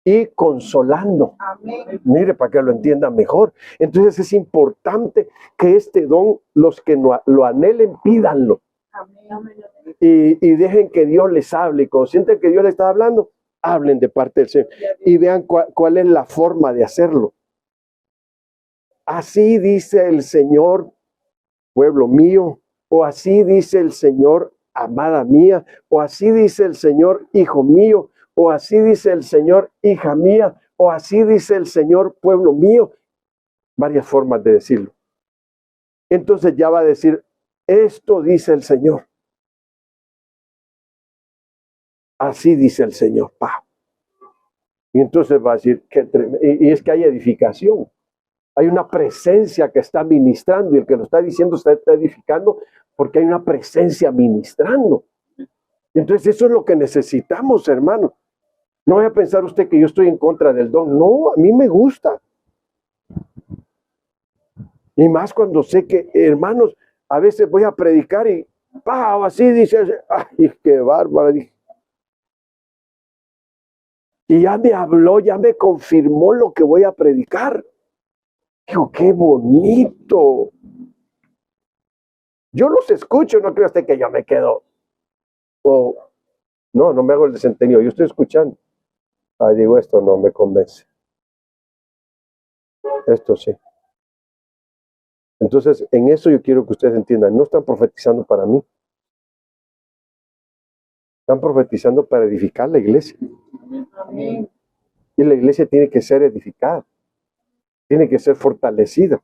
y consolando. Amén. Mire, para que lo entiendan mejor. Entonces es importante que este don, los que no lo anhelen, pídanlo. Amén. Y dejen que Dios les hable. Y cuando sienten que Dios les está hablando, hablen de parte del Señor. Y vean cuál es la forma de hacerlo. Así dice el Señor, pueblo mío, o así dice el Señor, amada mía, o así dice el Señor, hijo mío, o así dice el Señor, hija mía, o así dice el Señor, pueblo mío. Varias formas de decirlo. Entonces ya va a decir, esto dice el Señor. Así dice el Señor. ¡Pah! Y entonces va a decir, y es que hay edificación. Hay una presencia que está ministrando, y el que lo está diciendo está edificando porque hay una presencia ministrando. Entonces eso es lo que necesitamos, hermano. No vaya a pensar usted que yo estoy en contra del don. No, a mí me gusta. Y más cuando sé que, hermanos, a veces voy a predicar y ¡pau! Así dice, ¡ay, qué bárbaro! Y ya me habló, ya me confirmó lo que voy a predicar. Digo, qué bonito. Yo los escucho, no creo usted que yo me quedo. No me hago el desentendido, yo estoy escuchando. Digo, esto no me convence. Esto sí. Entonces, en eso yo quiero que ustedes entiendan, no están profetizando para mí. Están profetizando para edificar la iglesia. Amén. Y la iglesia tiene que ser edificada. Tiene que ser fortalecida.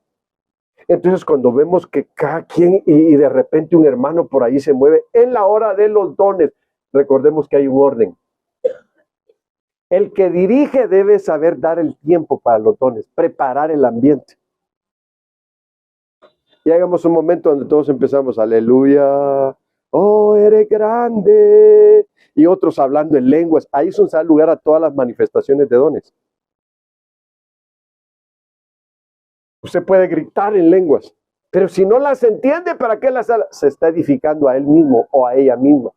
Entonces, cuando vemos que cada quien y de repente un hermano por ahí se mueve en la hora de los dones, recordemos que hay un orden. El que dirige debe saber dar el tiempo para los dones, preparar el ambiente. Y hagamos un momento donde todos empezamos, aleluya, oh, eres grande. Y otros hablando en lenguas. Ahí es un lugar a todas las manifestaciones de dones. Usted puede gritar en lenguas, pero si no las entiende, ¿para qué las habla? Se está edificando a él mismo o a ella misma.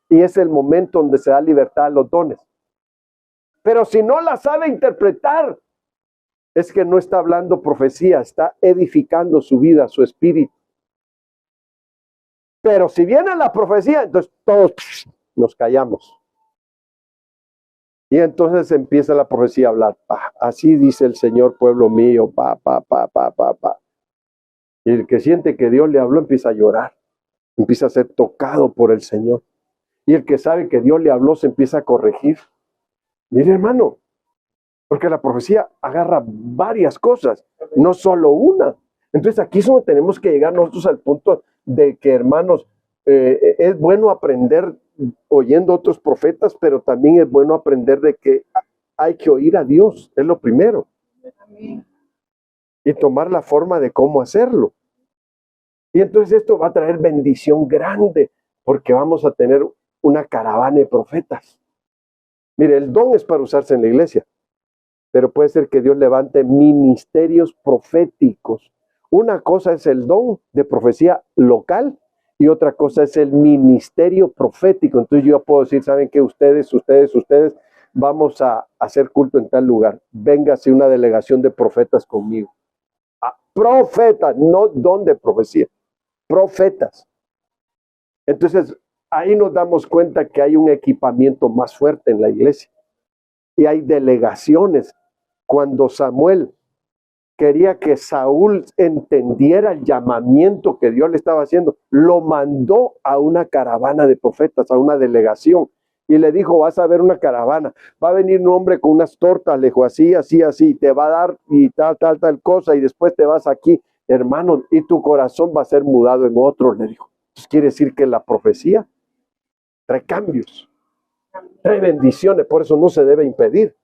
Y es el momento donde se da libertad a los dones. Pero si no la sabe interpretar, es que no está hablando profecía, está edificando su vida, su espíritu. Pero si viene la profecía, entonces todos nos callamos. Y entonces empieza la profecía a hablar. Así dice el Señor, pueblo mío. Y el que siente que Dios le habló empieza a llorar. Empieza a ser tocado por el Señor. Y el que sabe que Dios le habló se empieza a corregir. Mire, hermano, porque la profecía agarra varias cosas, no solo una. Entonces aquí es donde tenemos que llegar nosotros al punto de que, hermanos, es bueno aprender oyendo otros profetas, pero también es bueno aprender de que hay que oír a Dios, es lo primero. Amén. Y tomar la forma de cómo hacerlo. Y entonces esto va a traer bendición grande, porque vamos a tener una caravana de profetas. Mire, el don es para usarse en la iglesia, pero puede ser que Dios levante ministerios proféticos. Una cosa es el don de profecía local y otra cosa es el ministerio profético. Entonces yo puedo decir, ¿saben qué? Ustedes vamos a hacer culto en tal lugar. Véngase una delegación de profetas conmigo. Profetas, no don de profecía. Profetas. Entonces, ahí nos damos cuenta que hay un equipamiento más fuerte en la iglesia. Y hay delegaciones. Cuando Samuel quería que Saúl entendiera el llamamiento que Dios le estaba haciendo, lo mandó a una caravana de profetas, a una delegación. Y le dijo, vas a ver una caravana, va a venir un hombre con unas tortas, le dijo, así, te va a dar y tal cosa, y después te vas aquí, hermano, y tu corazón va a ser mudado en otro, le dijo. Entonces quiere decir que la profecía trae cambios, trae bendiciones, por eso no se debe impedir.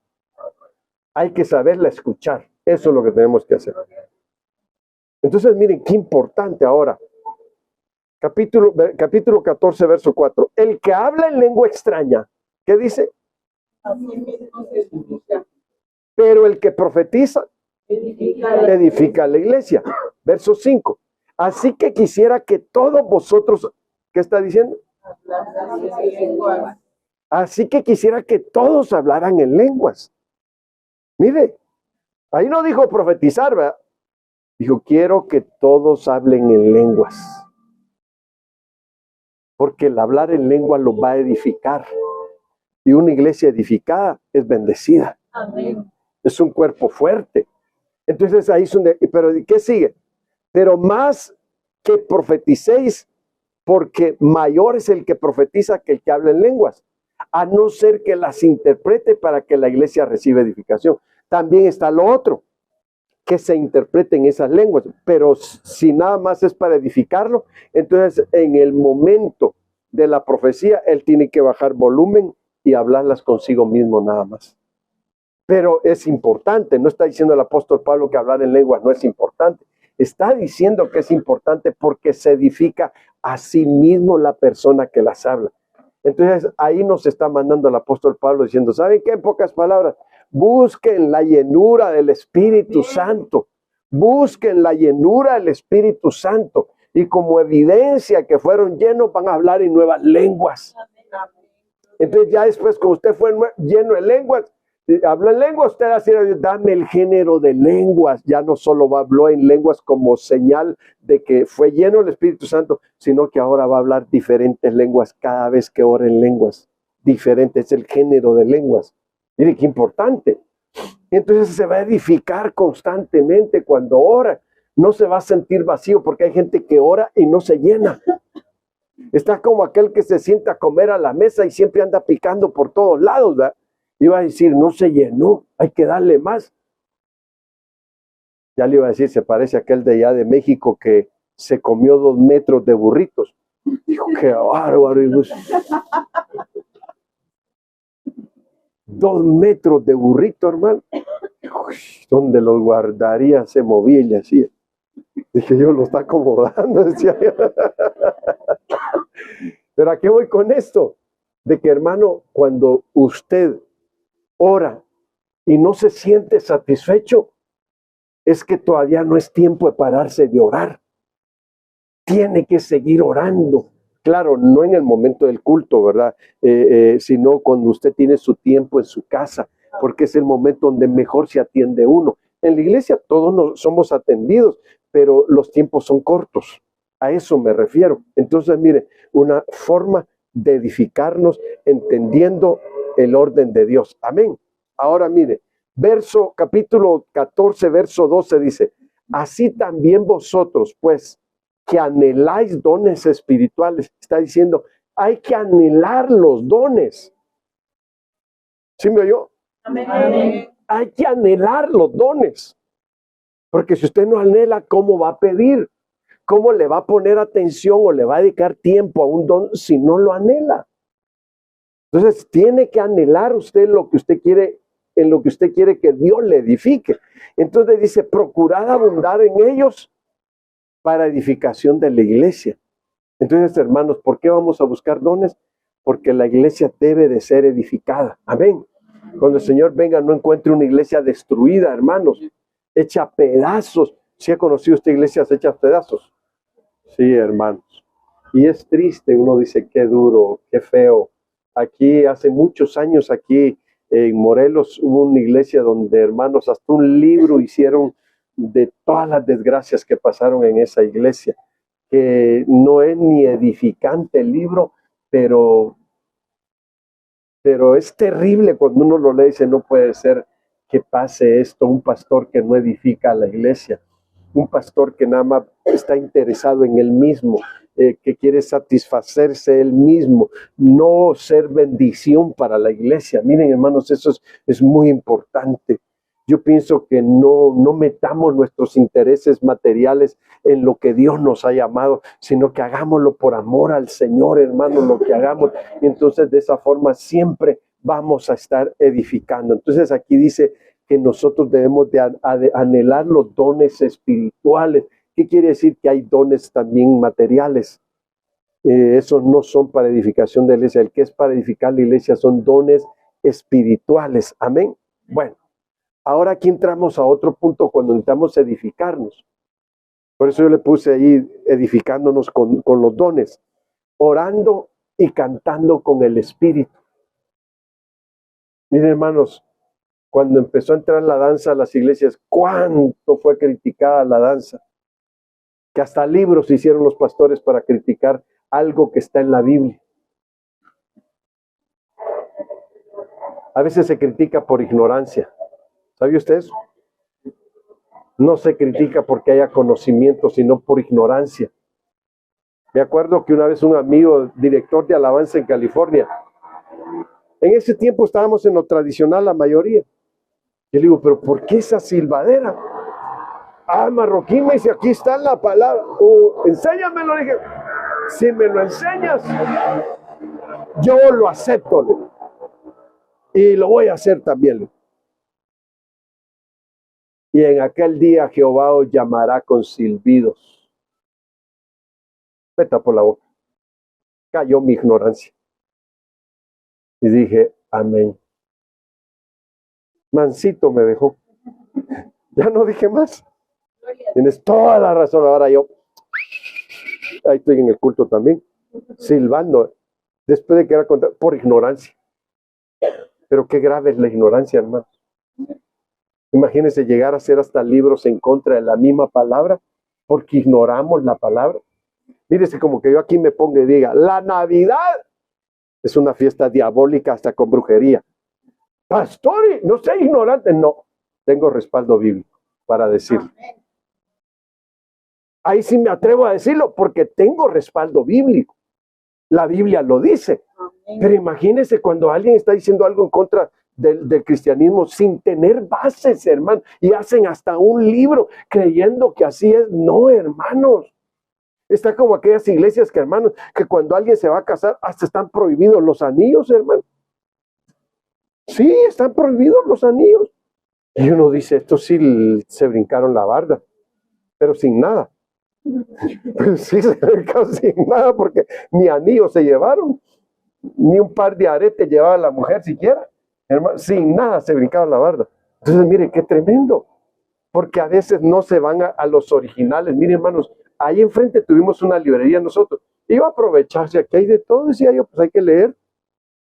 Hay que saberla escuchar, eso es lo que tenemos que hacer. Entonces miren qué importante ahora. Capítulo 14, verso 4. El que habla en lengua extraña, ¿qué dice? Así mismo se edifica. Pero el que profetiza, edifica la iglesia. Verso 5. Así que quisiera que todos vosotros, ¿qué está diciendo? Así que quisiera que todos hablaran en lenguas. Mire, ahí no dijo profetizar, ¿verdad? Dijo, quiero que todos hablen en lenguas. Porque el hablar en lengua los va a edificar. Y una iglesia edificada es bendecida. Amén. Es un cuerpo fuerte. Entonces ahí es donde, pero ¿qué sigue? Pero más que profeticéis, porque mayor es el que profetiza que el que habla en lenguas, a no ser que las interprete para que la iglesia reciba edificación. También está lo otro, que se interpreten esas lenguas, pero si nada más es para edificarlo, entonces en el momento de la profecía, él tiene que bajar volumen y hablarlas consigo mismo nada más. Pero es importante, no está diciendo el apóstol Pablo que hablar en lenguas no es importante, está diciendo que es importante porque se edifica a sí mismo la persona que las habla. Entonces ahí nos está mandando el apóstol Pablo diciendo, ¿saben qué? En pocas palabras, busquen la llenura del Espíritu Santo, busquen la llenura del Espíritu Santo, y como evidencia que fueron llenos van a hablar en nuevas lenguas. Entonces ya después, cuando usted fue lleno de lenguas, habló en lenguas, usted va a decir, dame el género de lenguas. Ya no solo habló en lenguas como señal de que fue lleno del Espíritu Santo, sino que ahora va a hablar diferentes lenguas cada vez que ora en lenguas. Diferente es el género de lenguas. Mire qué importante. Entonces se va a edificar constantemente cuando ora. No se va a sentir vacío, porque hay gente que ora y no se llena. Está como aquel que se sienta a comer a la mesa y siempre anda picando por todos lados, ¿verdad? Iba a decir, no se llenó, hay que darle más. Ya le iba a decir, se parece a aquel de allá de México que se comió 2 metros de burritos. Dijo, qué bárbaro. 2 metros de burrito, hermano. ¿Dónde los guardaría? Se movía y le hacía. Dije, yo lo está acomodando, decía yo. Pero ¿a qué voy con esto? De que, hermano, cuando usted ora y no se siente satisfecho, es que todavía no es tiempo de pararse de orar. Tiene que seguir orando. Claro, no en el momento del culto, ¿verdad? Sino cuando usted tiene su tiempo en su casa, porque es el momento donde mejor se atiende uno. En la iglesia todos nos somos atendidos, pero los tiempos son cortos. A eso me refiero. Entonces, mire, una forma de edificarnos entendiendo el orden de Dios. Amén. Ahora mire, capítulo 14, verso 12 dice, así también vosotros, pues, que anheláis dones espirituales. Está diciendo, hay que anhelar los dones. ¿Sí me oyó? Amén. Hay que anhelar los dones. Porque si usted no anhela, ¿cómo va a pedir? ¿Cómo le va a poner atención o le va a dedicar tiempo a un don si no lo anhela? Entonces, tiene que anhelar usted lo que usted quiere, en lo que usted quiere que Dios le edifique. Entonces dice, procurad abundar en ellos para edificación de la iglesia. Entonces, hermanos, ¿por qué vamos a buscar dones? Porque la iglesia debe de ser edificada. Amén. Cuando el Señor venga, no encuentre una iglesia destruida, hermanos, hecha a pedazos. ¿Sí ha conocido esta iglesia hecha a pedazos? Sí, hermanos. Y es triste, uno dice, qué duro, qué feo. Aquí, hace muchos años, aquí en Morelos, hubo una iglesia donde, hermanos, hasta un libro hicieron de todas las desgracias que pasaron en esa iglesia, que no es ni edificante el libro, pero es terrible cuando uno lo lee y dice, no puede ser que pase esto, un pastor que no edifica a la iglesia, un pastor que nada más está interesado en él mismo, que quiere satisfacerse él mismo, no ser bendición para la iglesia. Miren, hermanos, eso es muy importante. Yo pienso que no metamos nuestros intereses materiales en lo que Dios nos ha llamado, sino que hagámoslo por amor al Señor, hermano, lo que hagamos. Y entonces de esa forma siempre vamos a estar edificando. Entonces aquí dice que nosotros debemos de anhelar los dones espirituales. ¿Qué quiere decir? Que hay dones también materiales. Esos no son para edificación de la iglesia. El que es para edificar la iglesia son dones espirituales. Amén. Bueno. Ahora aquí entramos a otro punto cuando necesitamos edificarnos. Por eso yo le puse ahí edificándonos con los dones, orando y cantando con el Espíritu. Miren, hermanos, cuando empezó a entrar la danza a las iglesias, cuánto fue criticada la danza, que hasta libros hicieron los pastores para criticar algo que está en la Biblia. A veces se critica por ignorancia. ¿Sabe usted eso? No se critica porque haya conocimiento, sino por ignorancia. Me acuerdo que una vez un amigo, director de alabanza en California, en ese tiempo estábamos en lo tradicional la mayoría. Yo le digo, pero ¿por qué esa silbadera? Ah, Marroquín me dice, aquí está la palabra. Enséñamelo. Le dije, si me lo enseñas, yo lo acepto. Le dije, y lo voy a hacer también. Le dije. Y en aquel día Jehová os llamará con silbidos. Vete por la boca. Cayó mi ignorancia. Y dije, amén. Mansito me dejó. Ya no dije más. Tienes toda la razón. Ahora yo, ahí estoy en el culto también, silbando, después de que era contra, por ignorancia. Pero qué grave es la ignorancia, hermano. Imagínense llegar a hacer hasta libros en contra de la misma palabra, porque ignoramos la palabra. Mírese como que yo aquí me ponga y diga, la Navidad es una fiesta diabólica hasta con brujería. Pastor, no sea ignorante. No, tengo respaldo bíblico para decirlo. Ahí sí me atrevo a decirlo porque tengo respaldo bíblico. La Biblia lo dice. Pero imagínense cuando alguien está diciendo algo en contra del cristianismo sin tener bases, hermano, y hacen hasta un libro creyendo que así es. No, hermanos. Está como aquellas iglesias que, hermanos, que cuando alguien se va a casar, hasta están prohibidos los anillos, hermano. Sí, están prohibidos los anillos. Y uno dice, estos sí se brincaron la barda, pero sin nada. Pues sí, se brincaron sin nada porque ni anillos se llevaron, ni un par de aretes llevaba la mujer siquiera. Hermano, sin nada se brincaron la barda. Entonces, mire, qué tremendo. Porque a veces no se van a los originales. Mire, hermanos, ahí enfrente tuvimos una librería nosotros. Iba a aprovecharse, aquí hay de todo, decía yo, pues hay que leer.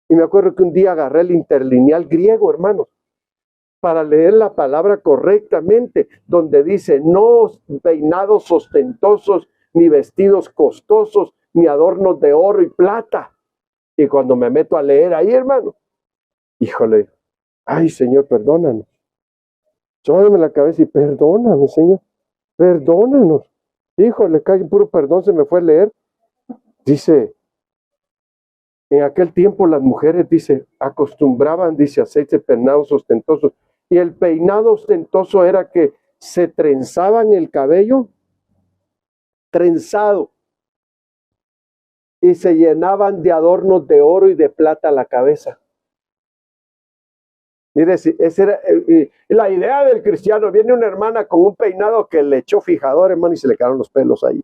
Y me acuerdo que un día agarré el interlineal griego, hermanos, para leer la palabra correctamente, donde dice, no peinados ostentosos, ni vestidos costosos, ni adornos de oro y plata. Y cuando me meto a leer ahí, hermano, híjole, ay, Señor, perdónanos. Sóbeme la cabeza y perdóname, Señor, perdónanos. Híjole, casi puro perdón se me fue a leer. Dice, en aquel tiempo las mujeres, dice, acostumbraban, dice, a hacerse peinados ostentosos. Y el peinado ostentoso era que se trenzaban el cabello, trenzado, y se llenaban de adornos de oro y de plata la cabeza. Mire, esa era la idea del cristiano. Viene una hermana con un peinado que le echó fijador, hermano, y se le quedaron los pelos ahí.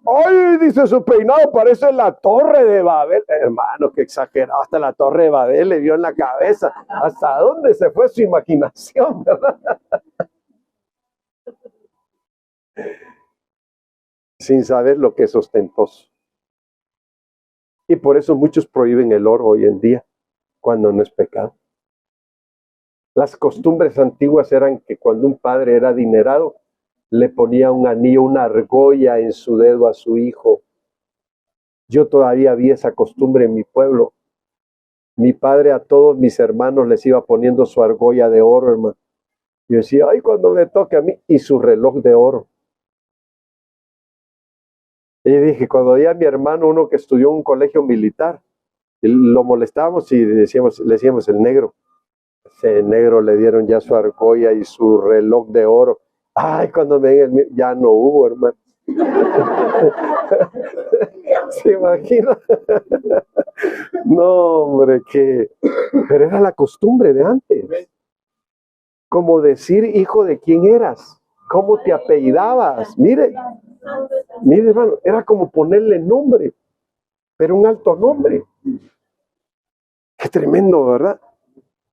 ¡Ay! Dice, su peinado parece la torre de Babel. Hermano, qué exagerado. Hasta la torre de Babel le dio en la cabeza. ¿Hasta dónde se fue su imaginación, verdad? Sin saber lo que es ostentoso. Y por eso muchos prohíben el oro hoy en día, cuando no es pecado. Las costumbres antiguas eran que cuando un padre era adinerado, le ponía un anillo, una argolla en su dedo a su hijo. Yo todavía vi esa costumbre en mi pueblo. Mi padre a todos mis hermanos les iba poniendo su argolla de oro, hermano. Yo decía, ay, cuando me toque a mí, y su reloj de oro. Y dije, cuando veía a mi hermano, uno que estudió en un colegio militar, lo molestábamos y le decíamos el negro. Ese negro le dieron ya su argolla y su reloj de oro. Ay, cuando me ven el ya no hubo, hermano. ¿Se imagina? No, hombre, pero era la costumbre de antes. Como decir, hijo, de quién eras, cómo te apellidabas. Mire, hermano, era como ponerle nombre, pero un alto nombre. Qué tremendo, ¿verdad?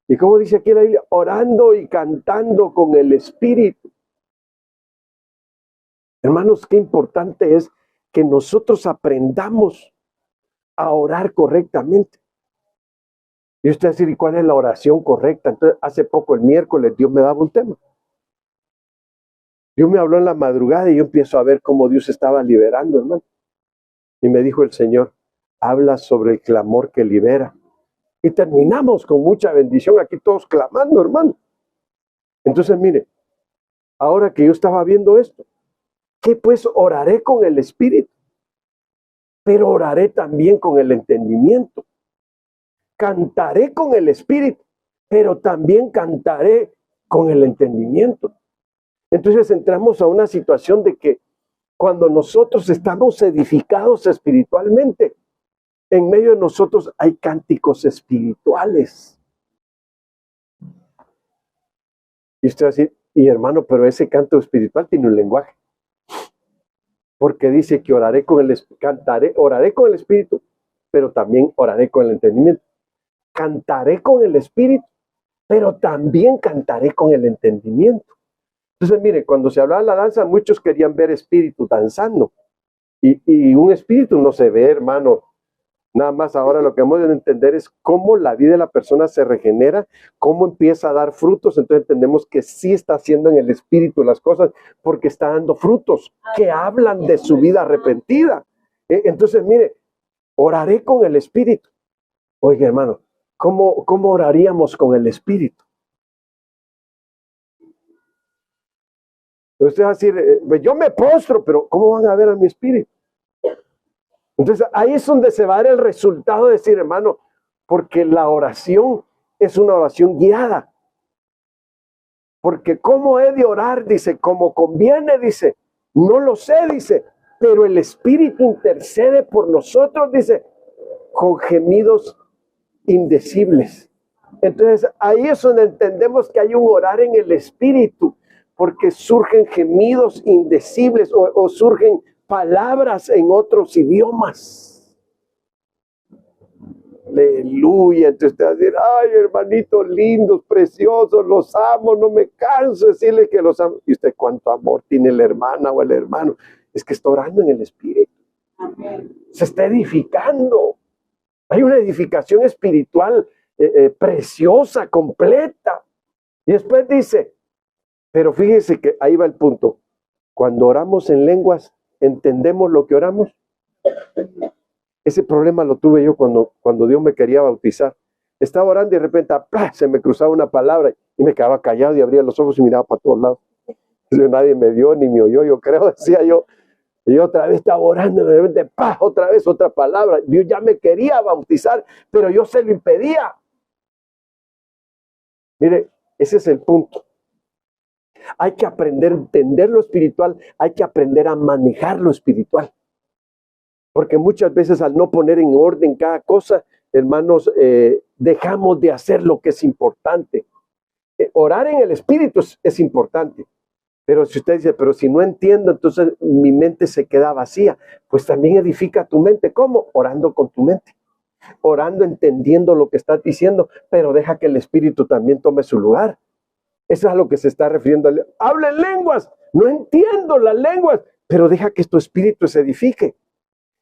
Y como dice aquí la Biblia, orando y cantando con el Espíritu. Hermanos, qué importante es que nosotros aprendamos a orar correctamente. Y usted va a decir, ¿y cuál es la oración correcta? Entonces, hace poco, el miércoles, Dios me daba un tema. Dios me habló en la madrugada y yo empiezo a ver cómo Dios estaba liberando, hermano. Y me dijo el Señor, habla sobre el clamor que libera. Y terminamos con mucha bendición aquí todos clamando, hermano. Entonces, mire, ahora que yo estaba viendo esto, ¿qué pues oraré con el Espíritu? pero oraré también con el entendimiento. Cantaré con el espíritu, pero también cantaré con el entendimiento. Entonces entramos a una situación de que cuando nosotros estamos edificados espiritualmente, en medio de nosotros hay cánticos espirituales. Y usted va a decir, y hermano, pero ese canto espiritual tiene un lenguaje. Porque dice que oraré con el espíritu, pero también oraré con el entendimiento. Cantaré con el espíritu, pero también cantaré con el entendimiento. Entonces, mire, cuando se hablaba de la danza, muchos querían ver espíritu danzando. Y un espíritu no se ve, hermano. Nada más ahora lo que hemos de entender es cómo la vida de la persona se regenera, cómo empieza a dar frutos. Entonces entendemos que sí está haciendo en el espíritu las cosas porque está dando frutos que hablan de su vida arrepentida. Entonces, mire, oraré con el espíritu. Oiga, hermano, ¿cómo oraríamos con el espíritu? Usted va a decir, yo me postro, pero ¿cómo van a ver a mi espíritu? Entonces ahí es donde se va a dar el resultado de decir, hermano, porque la oración es una oración guiada. Porque ¿cómo he de orar? Dice, como conviene, dice, no lo sé, dice, pero el Espíritu intercede por nosotros, dice, con gemidos indecibles. Entonces ahí es donde entendemos que hay un orar en el Espíritu, porque surgen gemidos indecibles o surgen palabras en otros idiomas. Aleluya. Entonces usted va a decir, ay, hermanitos lindos, preciosos, los amo, no me canso de decirle que los amo. Y usted, ¿cuánto amor tiene la hermana o el hermano? Es que está orando en el Espíritu. Amén. Se está edificando. Hay una edificación espiritual preciosa, completa. Y después dice, pero fíjese que ahí va el punto. Cuando oramos en lenguas, ¿entendemos lo que oramos? Ese problema lo tuve yo cuando Dios me quería bautizar. Estaba orando y de repente ¡plá!, se me cruzaba una palabra y me quedaba callado y abría los ojos y miraba para todos lados. Nadie me vio ni me oyó, yo creo, decía yo. Y otra vez estaba orando y de repente ¡pah!, otra vez otra palabra. Dios ya me quería bautizar, pero yo se lo impedía. Mire, ese es el punto. Hay que aprender a entender lo espiritual, hay que aprender a manejar lo espiritual. Porque muchas veces al no poner en orden cada cosa, hermanos, dejamos de hacer lo que es importante. Orar en el espíritu es importante. Pero si usted dice, pero si no entiendo, entonces mi mente se queda vacía. Pues también edifica tu mente. ¿Cómo? Orando con tu mente. Orando, entendiendo lo que estás diciendo, pero deja que el espíritu también tome su lugar. Eso es a lo que se está refiriendo. Habla en lenguas. No entiendo las lenguas, pero deja que tu espíritu se edifique.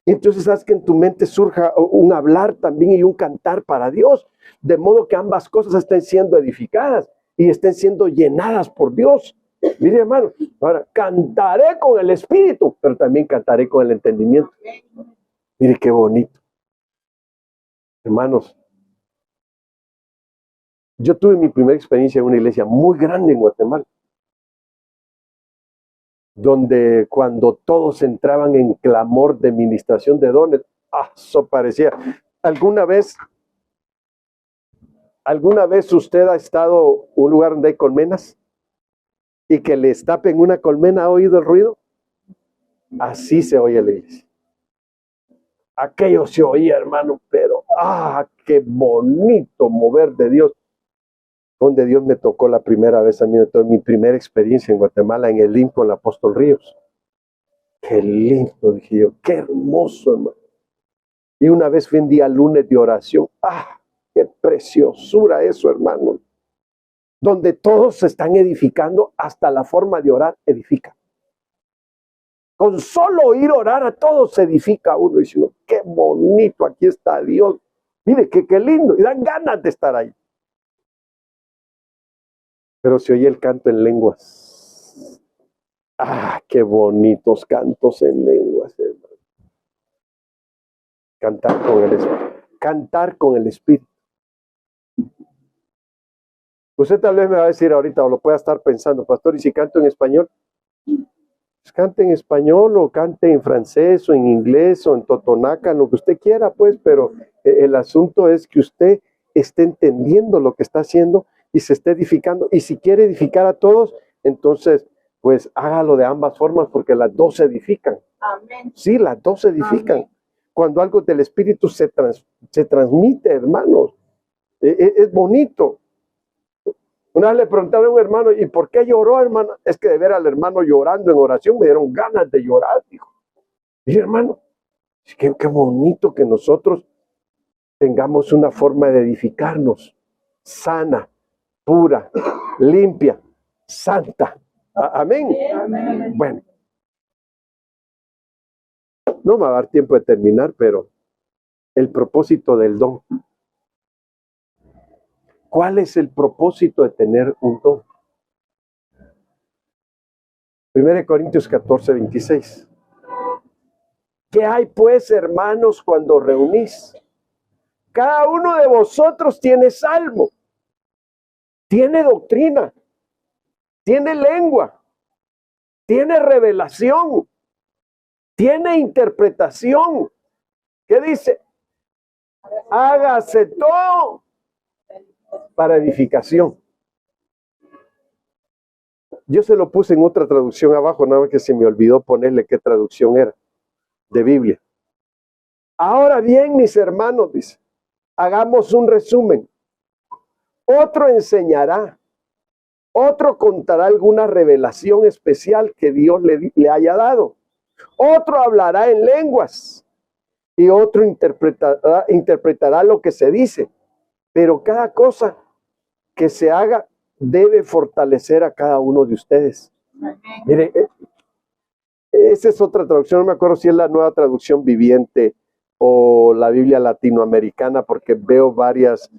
Entonces haz que en tu mente surja un hablar también y un cantar para Dios, de modo que ambas cosas estén siendo edificadas y estén siendo llenadas por Dios. Mire, hermano, ahora cantaré con el espíritu, pero también cantaré con el entendimiento. Mire qué bonito. Hermanos, yo tuve mi primera experiencia en una iglesia muy grande en Guatemala, donde cuando todos entraban en clamor de ministración de dones, eso parecía. ¿Alguna vez usted ha estado en un lugar donde hay colmenas y que les tapen una colmena? ¿Ha oído el ruido? Así se oye la iglesia. Aquello se oía, hermano, pero qué bonito mover de Dios. Donde Dios me tocó la primera vez a mí, mi primera experiencia en Guatemala, en el IM con el apóstol Ríos. Qué lindo, dije yo, qué hermoso, hermano. Y una vez fui en día lunes de oración. Qué preciosura eso, hermano. Donde todos se están edificando, hasta la forma de orar edifica. Con solo oír orar a todos se edifica uno. Y dice uno, qué bonito, aquí está Dios. Mire, qué lindo. Y dan ganas de estar ahí. Pero se oye el canto en lenguas. Qué bonitos cantos en lenguas, hermano. Cantar con el Espíritu. Usted tal vez me va a decir ahorita, o lo pueda estar pensando, pastor, ¿y si canto en español? Pues cante en español o cante en francés o en inglés o en totonaca, lo que usted quiera, pues, pero el asunto es que usted esté entendiendo lo que está haciendo y se esté edificando. Y si quiere edificar a todos, entonces, pues hágalo de ambas formas porque las dos se edifican. Amén. Sí, las dos se edifican. Amén. Cuando algo del Espíritu se transmite, hermanos, es bonito. Una vez le preguntaron a un hermano, ¿y por qué lloró, hermano? Es que de ver al hermano llorando en oración me dieron ganas de llorar, dijo. Mire, hermano, es que qué bonito que nosotros tengamos una forma de edificarnos, sana, pura, limpia, santa. Amén. Amén. Bueno, no me va a dar tiempo de terminar, pero el propósito del don. ¿Cuál es el propósito de tener un don? 1 Corintios 14, 26. ¿Qué hay pues, hermanos, cuando reunís? Cada uno de vosotros tiene salmo, tiene doctrina, tiene lengua, tiene revelación, tiene interpretación. ¿Qué dice? Hágase todo para edificación. Yo se lo puse en otra traducción abajo, nada más que se me olvidó ponerle qué traducción era, de Biblia. Ahora bien, mis hermanos, dice, hagamos un resumen. Otro enseñará, otro contará alguna revelación especial que Dios le haya dado. Otro hablará en lenguas y otro interpretará lo que se dice. Pero cada cosa que se haga debe fortalecer a cada uno de ustedes. Amén. Mire, esa es otra traducción, no me acuerdo si es la Nueva Traducción Viviente o la Biblia latinoamericana, porque veo varias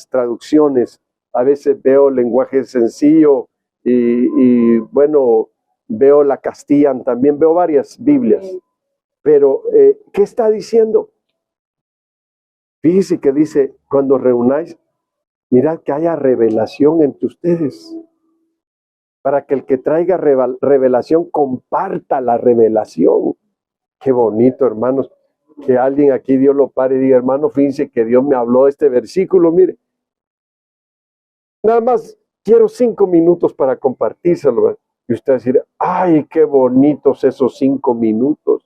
traducciones. A veces veo lenguaje sencillo y bueno, veo la Castellan, también veo varias Biblias. Pero, ¿qué está diciendo? Fíjese que dice, cuando reunáis, mirad que haya revelación entre ustedes, para que el que traiga revelación comparta la revelación. Qué bonito, hermanos, que alguien aquí Dios lo pare y diga, hermano, fíjense que Dios me habló de este versículo, mire. Nada más quiero 5 minutos para compartírselo, ¿verdad? Y usted decir, ay, qué bonitos esos 5 minutos.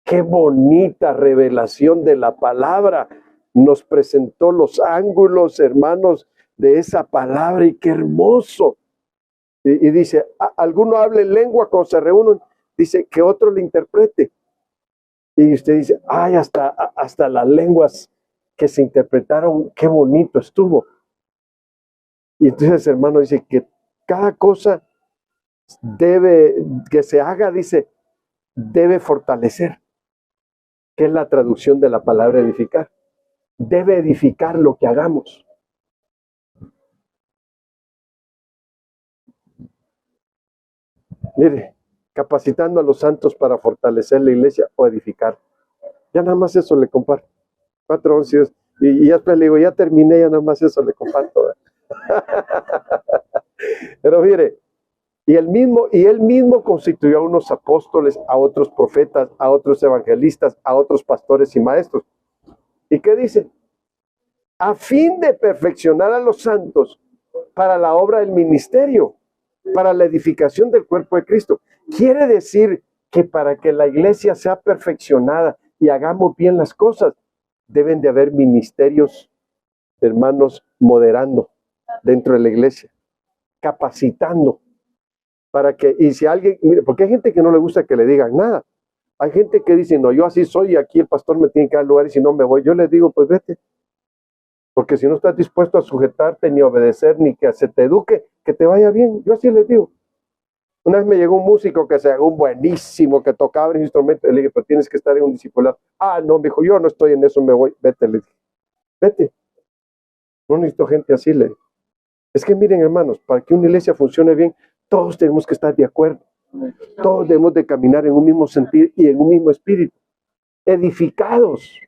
Qué bonita revelación de la palabra. Nos presentó los ángulos, hermanos, de esa palabra y qué hermoso. Y dice, alguno hable lengua cuando se reúnen, dice que otro le interprete. Y usted dice, ay, hasta las lenguas que se interpretaron, qué bonito estuvo. Y entonces, hermano, dice que cada cosa que se haga, dice, debe fortalecer, que es la traducción de la palabra edificar. Debe edificar lo que hagamos. Mire, capacitando a los santos para fortalecer la iglesia o edificar. Ya nada más eso le comparto. 4, 11, y ya después le digo, ya terminé, ya nada más eso le comparto. Pero mire, y él mismo constituyó a unos apóstoles, a otros profetas, a otros evangelistas, a otros pastores y maestros. ¿Y qué dice? A fin de perfeccionar a los santos para la obra del ministerio, para la edificación del cuerpo de Cristo. Quiere decir que para que la iglesia sea perfeccionada y hagamos bien las cosas, deben de haber ministerios, hermanos, moderando dentro de la iglesia, capacitando, para que, y si alguien, mire, porque hay gente que no le gusta que le digan nada, hay gente que dice, no, yo así soy y aquí el pastor me tiene que dar lugar y si no me voy, yo les digo, pues vete, porque si no estás dispuesto a sujetarte, ni a obedecer, ni que se te eduque, que te vaya bien, yo así les digo. Una vez me llegó un músico que se un buenísimo, que tocaba el instrumento, le dije, pero tienes que estar en un discipulado. Ah, no, me dijo, yo no estoy en eso, me voy, vete, le dije, vete. No necesito gente así, le dije. Es que miren, hermanos, para que una iglesia funcione bien, todos tenemos que estar de acuerdo. Todos debemos de caminar en un mismo sentir y en un mismo espíritu. Edificados.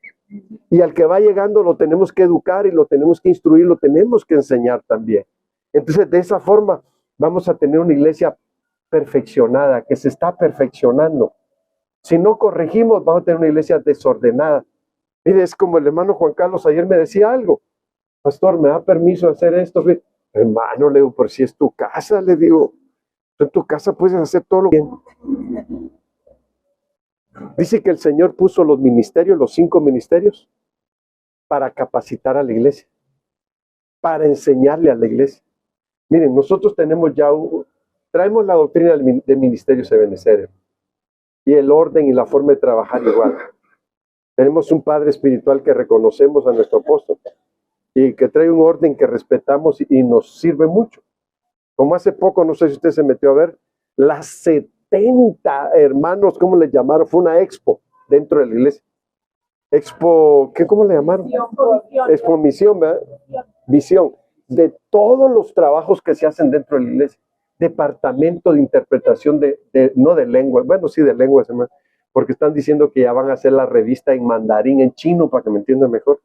Y al que va llegando lo tenemos que educar y lo tenemos que instruir, lo tenemos que enseñar también. Entonces, de esa forma, vamos a tener una iglesia perfeccionada, que se está perfeccionando. Si no corregimos, vamos a tener una iglesia desordenada. Mire, es como el hermano Juan Carlos ayer me decía algo. Pastor, ¿me da permiso de hacer esto? Hermano, le digo, por si es tu casa, le digo. En tu casa puedes hacer todo lo que bien. Dice que el Señor puso los ministerios, los 5 ministerios, para capacitar a la iglesia, para enseñarle a la iglesia. Miren, nosotros tenemos ya, traemos la doctrina de ministerios Ebenezer y el orden y la forma de trabajar igual. Tenemos un padre espiritual que reconocemos a nuestro apóstol y que trae un orden que respetamos y nos sirve mucho. Como hace poco, no sé si usted se metió a ver, las 70 hermanos, ¿cómo le llamaron? Fue una expo dentro de la iglesia. Expo, ¿cómo le llamaron? Expo Misión, ¿verdad? Visión. De todos los trabajos que se hacen dentro de la iglesia. Departamento de interpretación no de lengua, bueno, sí de lengua, porque están diciendo que ya van a hacer la revista en mandarín, en chino, para que me entiendan mejor.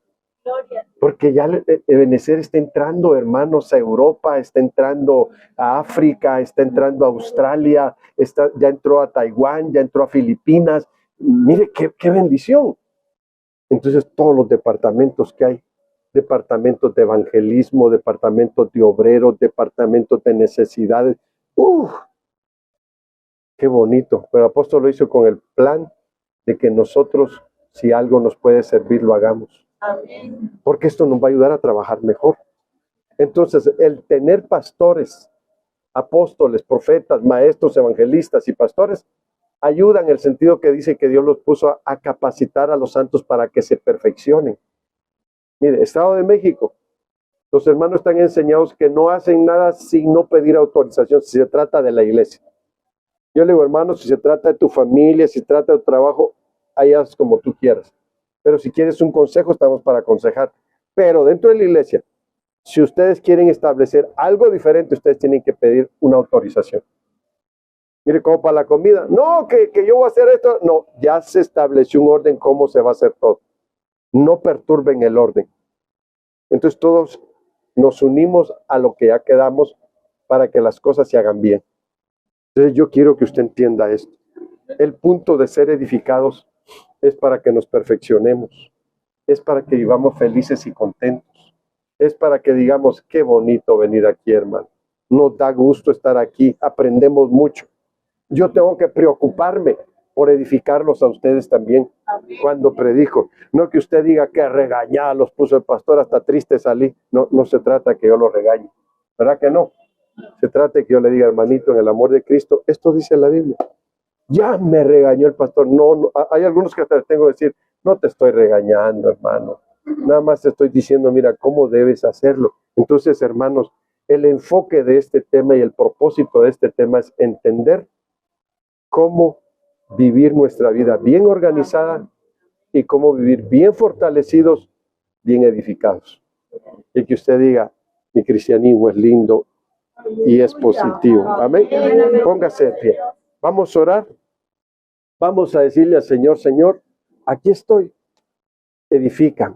Porque ya Ebenezer está entrando, hermanos, a Europa, está entrando a África, está entrando a Australia, ya entró a Taiwán, ya entró a Filipinas. Mire, qué bendición. Entonces, todos los departamentos que hay, departamentos de evangelismo, departamentos de obreros, departamentos de necesidades. Qué bonito. Pero el apóstol lo hizo con el plan de que nosotros, si algo nos puede servir, lo hagamos. Amén. Porque esto nos va a ayudar a trabajar mejor. Entonces, el tener pastores, apóstoles, profetas, maestros, evangelistas y pastores, ayuda en el sentido que dice que Dios los puso a capacitar a los santos para que se perfeccionen. Mire, Estado de México, los hermanos están enseñados que no hacen nada sin no pedir autorización, si se trata de la iglesia. Yo le digo, hermanos, si se trata de tu familia, si se trata de tu trabajo, ahí haz como tú quieras. Pero si quieres un consejo, estamos para aconsejar. Pero dentro de la iglesia, si ustedes quieren establecer algo diferente, ustedes tienen que pedir una autorización. Mire, como para la comida. No, que yo voy a hacer esto. No, ya se estableció un orden cómo se va a hacer todo. No perturben el orden. Entonces todos nos unimos a lo que ya quedamos para que las cosas se hagan bien. Entonces yo quiero que usted entienda esto. El punto de ser edificados es para que nos perfeccionemos. Es para que vivamos felices y contentos. Es para que digamos, qué bonito venir aquí, hermano. Nos da gusto estar aquí. Aprendemos mucho. Yo tengo que preocuparme por edificarlos a ustedes también. Amén. Cuando predico. No que usted diga que regañar los puso el pastor, hasta triste salí. No se trata que yo lo regañe. ¿Verdad que no? Se trata de que yo le diga, hermanito, en el amor de Cristo, esto dice la Biblia. Ya me regañó el pastor. No, hay algunos que hasta les tengo que decir, no te estoy regañando, hermano. Nada más te estoy diciendo, mira, cómo debes hacerlo. Entonces, hermanos, el enfoque de este tema y el propósito de este tema es entender cómo vivir nuestra vida bien organizada y cómo vivir bien fortalecidos, bien edificados. Y que usted diga, mi cristianismo es lindo y es positivo. Amén. Póngase de pie. Vamos a orar. Vamos a decirle al Señor, Señor, aquí estoy. Edifícame.